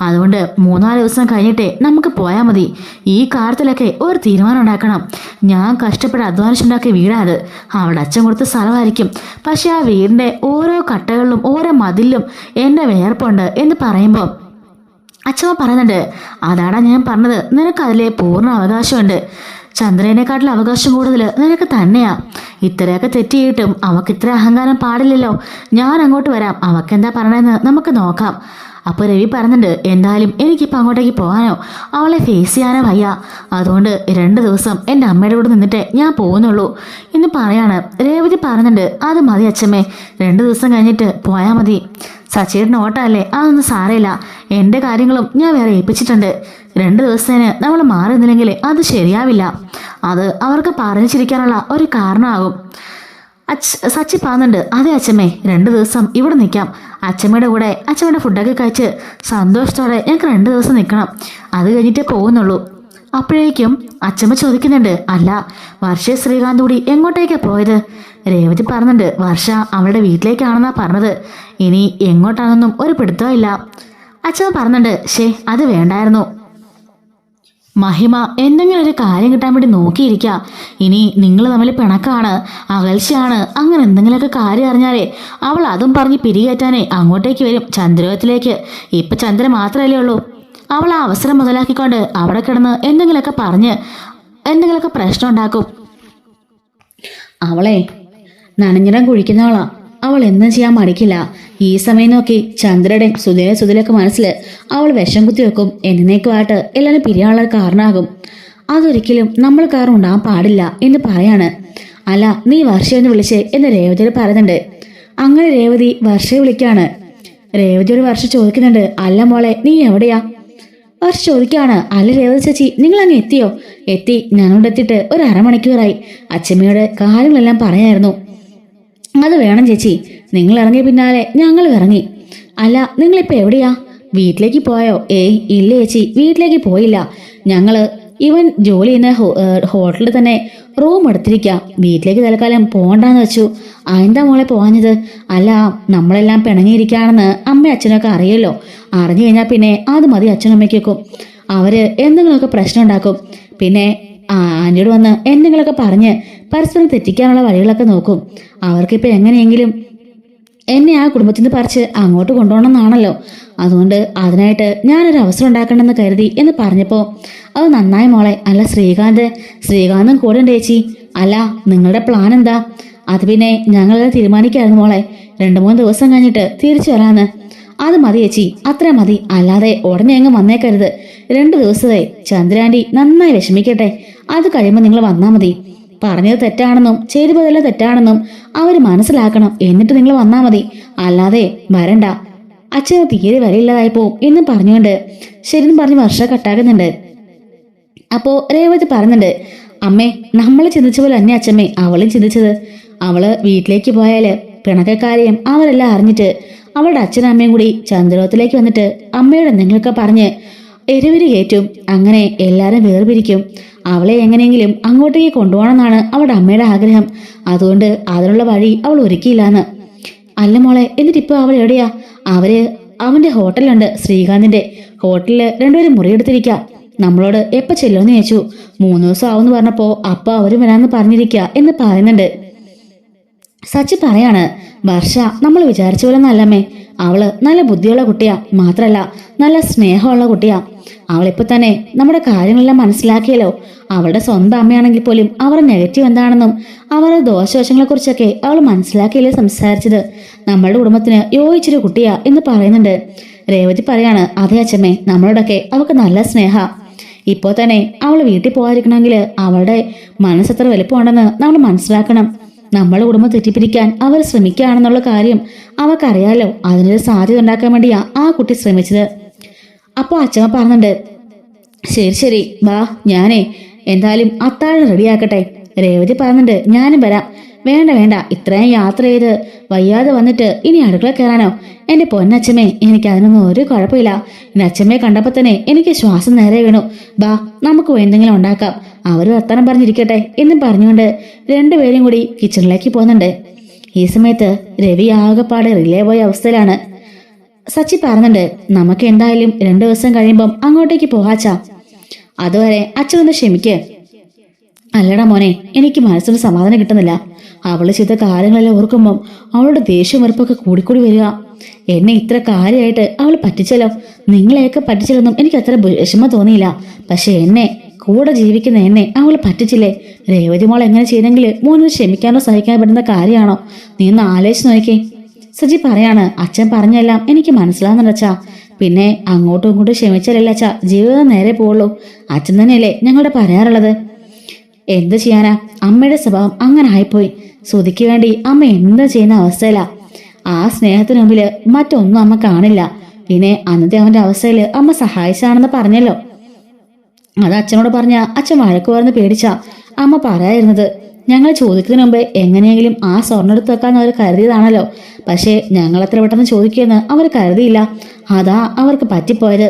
അതുകൊണ്ട് 3-4 ദിവസം കഴിഞ്ഞിട്ടേ നമുക്ക് പോയാൽ മതി. ഈ കാര്യത്തിലൊക്കെ ഒരു തീരുമാനം ഉണ്ടാക്കണം. ഞാൻ കഷ്ടപ്പെട്ട് അധ്വാനിച്ചുണ്ടാക്കിയ വീടാത്. അവിടെ അച്ഛൻ കൊടുത്ത സ്ഥലമായിരിക്കും. പക്ഷെ ആ വീടിൻ്റെ ഓരോ കട്ടകളിലും ഓരോ മതിലും എൻ്റെ വേർപ്പുണ്ട് എന്ന് പറയുമ്പോൾ അച്ഛമ്മ പറയുന്നുണ്ട്, അതാടാ ഞാൻ പറഞ്ഞത്, നിനക്കതിലെ പൂർണ്ണ അവകാശമുണ്ട്. ചന്ദ്രനെക്കാട്ടിൽ അവകാശം കൂടുതൽ നിനക്ക് തന്നെയാ. ഇത്രയൊക്കെ തെറ്റിയിട്ടും അവക്ക് ഇത്ര അഹങ്കാരം പാടില്ലല്ലോ. ഞാൻ അങ്ങോട്ട് വരാം, അവക്കെന്താ പറയണെന്ന് നമുക്ക് നോക്കാം. അപ്പോൾ രവി പറയുന്നുണ്ട്, എന്തായാലും എനിക്കിപ്പോൾ അങ്ങോട്ടേക്ക് പോകാനോ അവളെ ഫേസ് ചെയ്യാനോ വയ്യ. അതുകൊണ്ട് 2 ദിവസം എൻ്റെ അമ്മയുടെ കൂടെ നിന്നിട്ടേ ഞാൻ പോകുന്നുള്ളൂ എന്ന് പറയാണ്. രേവതി പറയുന്നുണ്ട്, അത് മതി അച്ഛമ്മേ, 2 ദിവസം കഴിഞ്ഞിട്ട് പോയാൽ മതി. സച്ചിയുടെ ഓട്ടമല്ലേ, അതൊന്നും സാരമില്ല. എൻ്റെ കാര്യങ്ങളും ഞാൻ വേറെ ഏൽപ്പിച്ചിട്ടുണ്ട്. 2 ദിവസത്തിന് നമ്മൾ മാറി നിന്നില്ലെങ്കിൽ അത് ശരിയാവില്ല. അത് അവർക്ക് പറഞ്ഞു ചിരിക്കാനുള്ള ഒരു കാരണമാകും. സച്ചി പറയുന്നുണ്ട്, അതെ അച്ഛമ്മേ, 2 ദിവസം ഇവിടെ നിൽക്കാം. അച്ഛമ്മയുടെ കൂടെ അച്ഛമ്മയുടെ ഫുഡൊക്കെ കഴിച്ച് സന്തോഷത്തോടെ ഞങ്ങൾക്ക് 2 ദിവസം നിൽക്കണം. അത് കഴിഞ്ഞിട്ടേ പോകുന്നുള്ളൂ. അപ്പോഴേക്കും അച്ഛമ്മ ചോദിക്കുന്നുണ്ട്, അല്ല വർഷ ശ്രീകാന്ത് കൂടി എങ്ങോട്ടേക്കാണ് പോയത്? രേവതി പറയുന്നുണ്ട്, വർഷ അവളുടെ വീട്ടിലേക്കാണെന്നാ പറഞ്ഞത്. ഇനി എങ്ങോട്ടാണെന്നും ഒരു പിടുത്തമില്ല. അച്ഛമ്മ പറയുന്നുണ്ട്, അത് വേണ്ടായിരുന്നു. മഹിമ എന്തെങ്കിലും ഒരു കാര്യം കിട്ടാൻ വേണ്ടി നോക്കിയിരിക്കുക. ഇനി നിങ്ങൾ തമ്മിൽ പിണക്കാണ്, അകൽച്ചയാണ്, അങ്ങനെ എന്തെങ്കിലുമൊക്കെ കാര്യം അറിഞ്ഞാലേ അവൾ അതും പറഞ്ഞ് പിരികേറ്റാനേ അങ്ങോട്ടേക്ക് വരും, ചന്ദ്രത്തിലേക്ക്. ഇപ്പം ചന്ദ്രൻ മാത്രമല്ലേ ഉള്ളൂ. അവൾ ആ അവസരം മുതലാക്കിക്കൊണ്ട് അവിടെ കിടന്ന് എന്തെങ്കിലുമൊക്കെ പറഞ്ഞ് എന്തെങ്കിലുമൊക്കെ പ്രശ്നം ഉണ്ടാക്കും. അവളെ നനഞ്ഞിടം കുഴിക്കുന്നവളാ. അവൾ എന്നും ചെയ്യാൻ മടിക്കില്ല. ഈ സമയം നോക്കി ചന്ദ്രയുടെയും സുധിലൊക്കെ മനസ്സിൽ അവൾ വിഷം കുത്തി വെക്കും. എന്നേക്കുമായിട്ട് എല്ലാവരും പിരിയാനുള്ള കാരണമാകും. അതൊരിക്കലും നമ്മൾ കാരണം ഉണ്ടാകാൻ പാടില്ല എന്ന് പറയാണ്. അല്ല നീ വർഷയെന്ന് വിളിച്ചേ എന്ന് രേവതിയോട് പറയുന്നുണ്ട്. അങ്ങനെ രേവതി വർഷയെ വിളിക്കാണ്. രേവതിയോട് വർഷ ചോദിക്കുന്നുണ്ട്, അല്ല മോളെ നീ എവിടെയാ? വർഷ ചോദിക്കുകയാണ്, അല്ല രേവതി ചേച്ചി നിങ്ങൾ അങ്ങ് എത്തിയോ? എത്തി, ഞങ്ങളുടെ എത്തിയിട്ട് ഒരു അരമണിക്കൂറായി. അച്ഛമ്മയോട് കാര്യങ്ങളെല്ലാം പറയായിരുന്നു. അത് വേണം ചേച്ചി, നിങ്ങൾ ഇറങ്ങിയ പിന്നാലെ ഞങ്ങൾ ഇറങ്ങി. അല്ല നിങ്ങളിപ്പോൾ എവിടെയാ? വീട്ടിലേക്ക് പോയോ? ഏയ് ഇല്ല ചേച്ചി, വീട്ടിലേക്ക് പോയില്ല. ഞങ്ങൾ ഇവൻ ജോലി ചെയ്യുന്ന ഹോട്ടലിൽ തന്നെ റൂം എടുത്തിരിക്കാം. വീട്ടിലേക്ക് തൽക്കാലം പോകണ്ടെന്ന് വെച്ചു. എന്താ മോളെ പോവാഞ്ഞത്? അല്ല, നമ്മളെല്ലാം പിണങ്ങിയിരിക്കുകയാണെന്ന് അമ്മയും അച്ഛനൊക്കെ അറിയല്ലോ. അറിഞ്ഞു കഴിഞ്ഞാൽ പിന്നെ അത് മതി അച്ഛനും അമ്മയ്ക്കും. അവര് എന്തെങ്കിലുമൊക്കെ പ്രശ്നം ഉണ്ടാക്കും. പിന്നെ ആന്റിയോട് വന്ന് എന്തെങ്കിലുമൊക്കെ പറഞ്ഞ് പരസ്പരം തെറ്റിക്കാനുള്ള വഴികളൊക്കെ നോക്കും. അവർക്കിപ്പോൾ എങ്ങനെയെങ്കിലും എന്നെ ആ കുടുംബത്തിൽ നിന്ന് പറിച്ച് അങ്ങോട്ട് കൊണ്ടുപോകണമെന്നാണല്ലോ. അതുകൊണ്ട് അതിനായിട്ട് ഞാനൊരു അവസരം ഉണ്ടാക്കണമെന്ന് കരുതി എന്ന് പറഞ്ഞപ്പോൾ അത് നന്നായി മോളെ. അല്ല ശ്രീകാന്തും കൂടെ ഉണ്ട് ചേച്ചി. അല്ല, നിങ്ങളുടെ പ്ലാൻ എന്താ? അത് പിന്നെ ഞങ്ങളത് തീരുമാനിക്കായിരുന്നു മോളെ. 2-3 ദിവസം കഴിഞ്ഞിട്ട് തിരിച്ചു വരാന്ന്. അത് മതി ചേച്ചി, അത്ര മതി. അല്ലാതെ ഉടനെ അങ്ങ് വന്നേക്കരുത്. 2 ദിവസത്തെ ചന്ദ്രാൻറ്റി നന്നായി വിഷമിക്കട്ടെ. അത് കഴിയുമ്പോൾ നിങ്ങൾ വന്നാൽ മതി. പറഞ്ഞത് തെറ്റാണെന്നും ചെയ്തതെല്ലാം തെറ്റാണെന്നും അവർ മനസ്സിലാക്കണം. എന്നിട്ട് നിങ്ങൾ വന്നാൽ മതി. അല്ലാതെ വരണ്ട. അച്ഛന് തീരെ വരയില്ലാതായി പോവും എന്നും പറഞ്ഞുകൊണ്ട് ശരിയെന്ന് പറഞ്ഞ് വർഷ കട്ടാകുന്നുണ്ട്. അപ്പോ രേവതി പറയുന്നുണ്ട്, അമ്മേ, നമ്മൾ ചിന്തിച്ച പോലെ തന്നെ അച്ഛമ്മേ അവളും ചിന്തിച്ചത്. അവള് വീട്ടിലേക്ക് പോയാല് പിണക്കക്കാരെയും അവരെല്ലാം അറിഞ്ഞിട്ട് അവളുടെ അച്ഛനും അമ്മയും കൂടി ചന്ദ്രോത്തിലേക്ക് വന്നിട്ട് അമ്മയോട് എന്തെങ്കിലുമൊക്കെ പറഞ്ഞ് എരിവിരി കയറ്റും. അങ്ങനെ എല്ലാരും വേർപിരിക്കും. അവളെ എങ്ങനെയെങ്കിലും അങ്ങോട്ടേക്ക് കൊണ്ടുപോകണമെന്നാണ് അവളുടെ അമ്മയുടെ ആഗ്രഹം. അതുകൊണ്ട് അതിനുള്ള വഴി അവൾ ഒരുക്കിയില്ലാന്ന്. അല്ല മോളെ, എന്നിട്ടിപ്പോ അവൾ എവിടെയാ? അവന്റെ ഹോട്ടലുണ്ട്, ശ്രീകാന്തിന്റെ ഹോട്ടലില് 2 പേരും മുറിയെടുത്തിരിക്കുക. നമ്മളോട് എപ്പോ ചെല്ലുമെന്ന് ചോദിച്ചു. 3 ദിവസം ആവുമെന്ന് പറഞ്ഞപ്പോ അപ്പൊ അവരും വരാന്ന് പറഞ്ഞിരിക്കുക എന്ന് പറയുന്നുണ്ട്. സച്ചി പറയാണ്, വർഷ നമ്മൾ വിചാരിച്ച പോലെ നല്ലമ്മേ. അവള് നല്ല ബുദ്ധിയുള്ള കുട്ടിയാ. മാത്രല്ല നല്ല സ്നേഹമുള്ള കുട്ടിയാ. അവളിപ്പോ തന്നെ നമ്മുടെ കാര്യങ്ങളെല്ലാം മനസ്സിലാക്കിയല്ലോ. അവളുടെ സ്വന്തം അമ്മയാണെങ്കിൽ പോലും അവർ നെഗറ്റീവ് എന്താണെന്നും അവരുടെ ദോഷവശങ്ങളെ കുറിച്ചൊക്കെ അവൾ മനസ്സിലാക്കിയല്ലേ സംസാരിച്ചത്. നമ്മളുടെ കുടുംബത്തിന് യോജിച്ചൊരു കുട്ടിയാ എന്ന് പറയുന്നുണ്ട്. രേവതി പറയാണ്, അതേ അച്ഛമ്മേ, നമ്മളോടൊക്കെ അവൾക്ക് നല്ല സ്നേഹ. ഇപ്പോ തന്നെ അവൾ വീട്ടിൽ പോകാതിരിക്കണമെങ്കിൽ അവളുടെ മനസ്സെത്ര വലുപ്പമുണ്ടെന്ന് നമ്മൾ മനസ്സിലാക്കണം. നമ്മളുടെ കുടുംബം തെറ്റിപ്പിരിക്കാൻ അവർ ശ്രമിക്കുകയാണെന്നുള്ള കാര്യം അവൾക്കറിയാലോ. അതിനൊരു സാധ്യത ഉണ്ടാക്കാൻ വേണ്ടിയാ ആ കുട്ടി ശ്രമിച്ചത്. അപ്പോൾ അച്ഛമ്മ പറഞ്ഞിട്ടുണ്ട്, ശരി വാ, ഞാനേ എന്തായാലും അത്താഴം റെഡിയാക്കട്ടെ. രേവതി പറഞ്ഞിട്ടുണ്ട്, ഞാനും വരാം. വേണ്ട, ഇത്രയും യാത്ര ചെയ്ത് വയ്യാതെ വന്നിട്ട് ഇനി അടുക്കള കയറാനോ? എന്റെ പൊന്നച്ഛമ്മേ, എനിക്ക് അതിനൊന്നും ഒരു കുഴപ്പമില്ല. എന്റെ അച്ഛമ്മയെ കണ്ടപ്പോൾ തന്നെ എനിക്ക് ശ്വാസം നേരെ വീണു. ബാ, നമുക്ക് എന്തെങ്കിലും ഉണ്ടാക്കാം. അവര് വർത്തമാനം പറഞ്ഞിരിക്കട്ടെ എന്നും പറഞ്ഞുകൊണ്ട് 2 പേരും കൂടി കിച്ചണിലേക്ക് പോകുന്നുണ്ട്. ഈ സമയത്ത് രവി ആകെപ്പാടെ റിലേ പോയ അവസ്ഥയിലാണ്. സച്ചി പറഞ്ഞിട്ടുണ്ട്, നമുക്ക് എന്തായാലും 2 ദിവസം കഴിയുമ്പം അങ്ങോട്ടേക്ക് പോകാച്ചാ. അതുവരെ അച്ഛനൊന്ന് ക്ഷമിക്കേ. അല്ലടാ മോനെ, എനിക്ക് മനസ്സിന് സമാധാനം കിട്ടുന്നില്ല. അവള് ചെയ്ത കാര്യങ്ങളെല്ലാം ഓർക്കുമ്പം അവളുടെ ദേഷ്യം വെറുപ്പൊക്കെ കൂടിക്കൂടി വരിക. എന്നെ ഇത്ര കാര്യമായിട്ട് അവൾ പറ്റിച്ചല്ലോ. നിങ്ങളെയൊക്കെ പറ്റിച്ചല്ലൊന്നും എനിക്ക് അത്ര വിഷമം തോന്നിയില്ല. പക്ഷെ എന്നെ കൂടെ ജീവിക്കുന്ന എന്നെ അവൾ പറ്റിച്ചില്ലേ? രേവതി മോൾ എങ്ങനെ ചെയ്തെങ്കിൽ മോനൊന്ന് ക്ഷമിക്കാനോ സഹിക്കാനോ പറ്റുന്ന കാര്യമാണോ? നീ ഒന്ന് ആലോചിച്ച് നോക്കേ. സജി പറയാണ്, അച്ഛൻ പറഞ്ഞെല്ലാം എനിക്ക് മനസ്സിലാവുന്നുണ്ടച്ചാ. പിന്നെ അങ്ങോട്ടും ഇങ്ങോട്ടും ക്ഷമിച്ചാലല്ല അച്ഛാ ജീവിതം നേരെ പോവുള്ളൂ. അച്ഛൻ തന്നെയല്ലേ ഞങ്ങളുടെ പറയാറുള്ളത്. എന്ത് ചെയ്യാനാ, അമ്മയുടെ സ്വഭാവം അങ്ങനെ ആയിപ്പോയി. ശ്രുതിക്ക് വേണ്ടി അമ്മ എന്താ ചെയ്യുന്ന അവസ്ഥയിലാ. ആ സ്നേഹത്തിന് മുമ്പില് മറ്റൊന്നും അമ്മ കാണില്ല. പിന്നെ അന്നത്തെ അവന്റെ അവസ്ഥയില് അമ്മ സഹായിച്ചാണെന്ന് പറഞ്ഞല്ലോ. അത് അച്ഛനോട് പറഞ്ഞ അച്ഛൻ വഴക്ക് പറഞ്ഞ് പേടിച്ചാ അമ്മ പറയായിരുന്നത്. ഞങ്ങൾ ചോദിക്കുന്നതിന് മുമ്പ് എങ്ങനെയെങ്കിലും ആ സ്വർണ്ണം എടുത്ത് വെക്കാൻ അവർ കരുതിയതാണല്ലോ. പക്ഷേ ഞങ്ങൾ എത്ര പെട്ടെന്ന് ചോദിക്കുമെന്ന് അവർ കരുതിയില്ല. അതാ അവർക്ക് പറ്റിപ്പോയത്.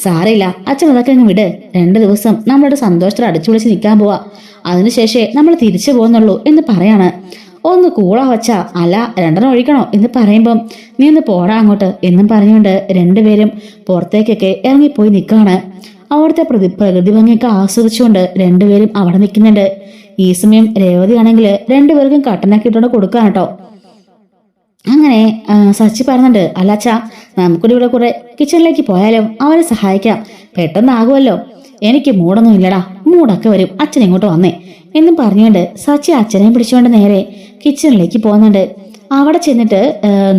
സാരയില്ല, അച്ഛൻ അതൊക്കെ അങ്ങ് വിട്. 2 ദിവസം നമ്മളുടെ സന്തോഷത്തിൽ അടിച്ചു വിളിച്ച് നിൽക്കാൻ പോവാ. അതിനുശേഷേ നമ്മൾ തിരിച്ചു പോകുന്നുള്ളൂ എന്ന് പറയാണ്. ഒന്ന് കൂളാ വച്ചാ, അല്ല 2 ഒഴിക്കണോ എന്ന് പറയുമ്പം നീ ഒന്ന് പോടാ അങ്ങോട്ട് എന്നും പറഞ്ഞുകൊണ്ട് 2 പേരും പുറത്തേക്കൊക്കെ ഇറങ്ങിപ്പോയി നിൽക്കാണ്. അവിടുത്തെ പ്രകൃതി ഭംഗിയൊക്കെ ആസ്വദിച്ചുകൊണ്ട് 2 പേരും അവിടെ നിൽക്കുന്നുണ്ട്. ഈ സമയം രേവതി ആണെങ്കിൽ 2 പേർക്കും കട്ടനാക്കിയിട്ടോണ്ട് കൊടുക്കാൻ കേട്ടോ. അങ്ങനെ സച്ചി പറഞ്ഞിട്ടുണ്ട്, അല്ലച്ചാ നമുക്കൂടി ഇവിടെ കൂടെ കിച്ചണിലേക്ക് പോയാലോ? അവരെ സഹായിക്കാം, പെട്ടെന്നാകുമല്ലോ. എനിക്ക് മൂടൊന്നും ഇല്ലടാ, മൂടൊക്കെ വരും, അച്ഛൻ ഇങ്ങോട്ട് വന്നേ എന്നും പറഞ്ഞുകൊണ്ട് സച്ചി അച്ഛനെയും പിടിച്ചുകൊണ്ട് നേരെ കിച്ചണിലേക്ക് പോകുന്നുണ്ട്. അവിടെ ചെന്നിട്ട്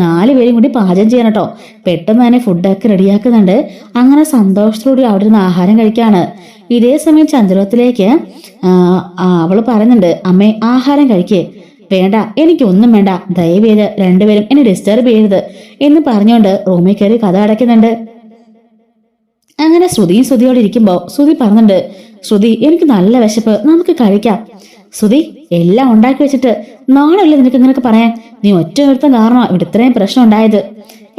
4 പേരും കൂടി പാചകം ചെയ്യണം കേട്ടോ. പെട്ടെന്ന് തന്നെ ഫുഡൊക്കെ റെഡിയാക്കുന്നുണ്ട്. അങ്ങനെ സന്തോഷത്തോടെ അവിടെ നിന്ന് ആഹാരം കഴിക്കാണ്. ഇതേ സമയം ചന്ദ്രത്തിലേക്ക് അവള് പറയുന്നുണ്ട്, അമ്മേ ആഹാരം കഴിക്കേ. വേണ്ട, എനിക്കൊന്നും വേണ്ട, ദയവേത് 2 പേരും എന്നെ ഡിസ്റ്റർബ് ചെയ്യരുത് എന്ന് പറഞ്ഞുകൊണ്ട് റൂമിൽ കയറി കഥ അടയ്ക്കുന്നുണ്ട്. അങ്ങനെ ശ്രുതിയോടെ ഇരിക്കുമ്പോ ശ്രുതി പറഞ്ഞിട്ടുണ്ട്, ശ്രുതി എനിക്ക് നല്ല വിശപ്പ്, നമുക്ക് കഴിക്കാം. ശ്രുതി എല്ലാം ഉണ്ടാക്കി വെച്ചിട്ട് നാളെയല്ലേ നിനക്ക് ഇങ്ങനെയൊക്കെ പറയാൻ? നീ ഒറ്റ ഒരുത്തം കാരണമാണ് ഇവിടെ ഇത്രയും പ്രശ്നം ഉണ്ടായത്.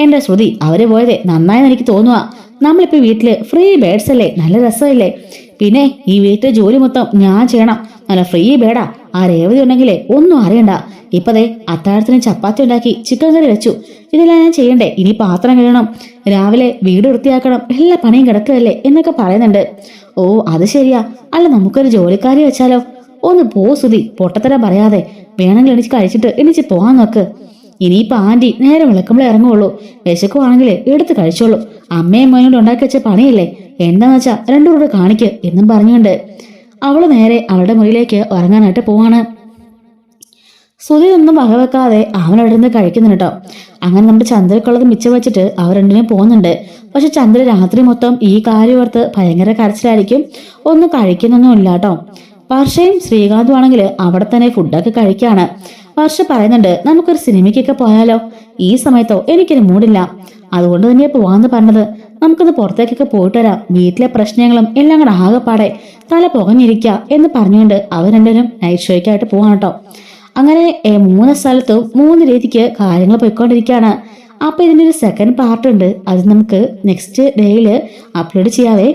എന്റെ ശ്രുതി അവര് പോയതേ നന്നായെന്ന് എനിക്ക് തോന്നുക. നമ്മളിപ്പോ വീട്ടില് ഫ്രീ ബേഡ്സ് അല്ലേ, നല്ല രസമല്ലേ. പിന്നെ ഈ വീട്ടിലെ ജോലി മൊത്തം ഞാൻ ചെയ്യണം. നല്ല ഫ്രീ ബേടാ. ആ രേവതി ഉണ്ടെങ്കിലേ ഒന്നും അറിയണ്ട. ഇപ്പതേ അത്താഴത്തിന് ചപ്പാത്തി ഉണ്ടാക്കി ചിക്കൻ കറി വെച്ചു. ഇതെല്ലാം ഞാൻ ചെയ്യണ്ടേ? ഇനി പാത്രം കഴുകണം, രാവിലെ വീട് വൃത്തിയാക്കണം, എല്ലാ പണിയും കിടക്കുകയല്ലേ എന്നൊക്കെ പറയുന്നുണ്ട്. ഓ അത് ശരിയാ. അല്ല നമുക്കൊരു ജോലിക്കാരി വെച്ചാലോ? ഒന്ന് പോ സുധി, പൊട്ടത്തരം പറയാതെ. വേണമെങ്കിൽ എണിച്ച് കഴിച്ചിട്ട് എണിച്ച് പോകാൻ നോക്ക്. ഇനിയിപ്പോ ആന്റി നേരെ വിളക്കുമ്പോൾ ഇറങ്ങുള്ളൂ. വിശക്കുവാണെങ്കിൽ എടുത്ത് കഴിച്ചോളൂ. അമ്മയും മോനോട് ഉണ്ടാക്കി വെച്ച പണിയല്ലേ, എന്താന്ന് വെച്ചാ രണ്ടുകൂടെ കാണിക്ക് എന്നും പറഞ്ഞുകൊണ്ട് അവള് നേരെ അവളുടെ മുറിയിലേക്ക് ഉറങ്ങാനായിട്ട് പോവാണ്. സുധി ഒന്നും വകവെക്കാതെ അവനവിടെ നിന്ന് കഴിക്കുന്നുണ്ട് കേട്ടോ. അങ്ങനെ നമ്മുടെ ചന്ദ്രക്കുള്ളത് മിച്ചം വെച്ചിട്ട് അവർ രണ്ടിനെയും പോകുന്നുണ്ട്. പക്ഷെ ചന്ദ്ര രാത്രി മൊത്തം ഈ കാര്യം ഓർത്ത് ഭയങ്കര കരച്ചിലായിരിക്കും. ഒന്നും കഴിക്കുന്നൊന്നും ഇല്ല കേട്ടോ. വർഷയും ശ്രീകാന്തും ആണെങ്കിൽ അവിടെ തന്നെ ഫുഡൊക്കെ കഴിക്കാണ്. വർഷ പറയുന്നുണ്ട്, നമുക്കൊരു സിനിമയ്ക്കൊക്കെ പോയാലോ? ഈ സമയത്തോ എനിക്കൊരു മൂടില്ല, അതുകൊണ്ട് തന്നെയാ പോവാന്ന് പറഞ്ഞത്. നമുക്കത് പുറത്തേക്കൊക്കെ പോയിട്ട് വരാം. വീട്ടിലെ പ്രശ്നങ്ങളും എല്ലാം കൂടെ ആകെപ്പാടെ തല പുകഞ്ഞിരിക്കുക എന്ന് പറഞ്ഞുകൊണ്ട് അവർ രണ്ടുപേരും നൈറ്റ് ഷോയ്ക്കായിട്ട് പോവാണ് കേട്ടോ. അങ്ങനെ 3 സ്ഥലത്തും 3 രീതിക്ക് കാര്യങ്ങൾ പോയിക്കൊണ്ടിരിക്കുകയാണ്. അപ്പൊ ഇതിന്റെ ഒരു സെക്കൻഡ് പാർട്ട് ഉണ്ട്. അത് നമുക്ക് നെക്സ്റ്റ് ഡേയിൽ അപ്ലോഡ് ചെയ്യാവേ.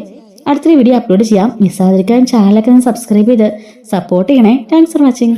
അടുത്തൊരു വീഡിയോ അപ്ലോഡ് ചെയ്യാം. മിസ്സാതിരിക്കാൻ ചാനലൊക്കെ ഒന്ന് സബ്സ്ക്രൈബ് ചെയ്ത് സപ്പോർട്ട് ചെയ്യണേ. Thanks for watching.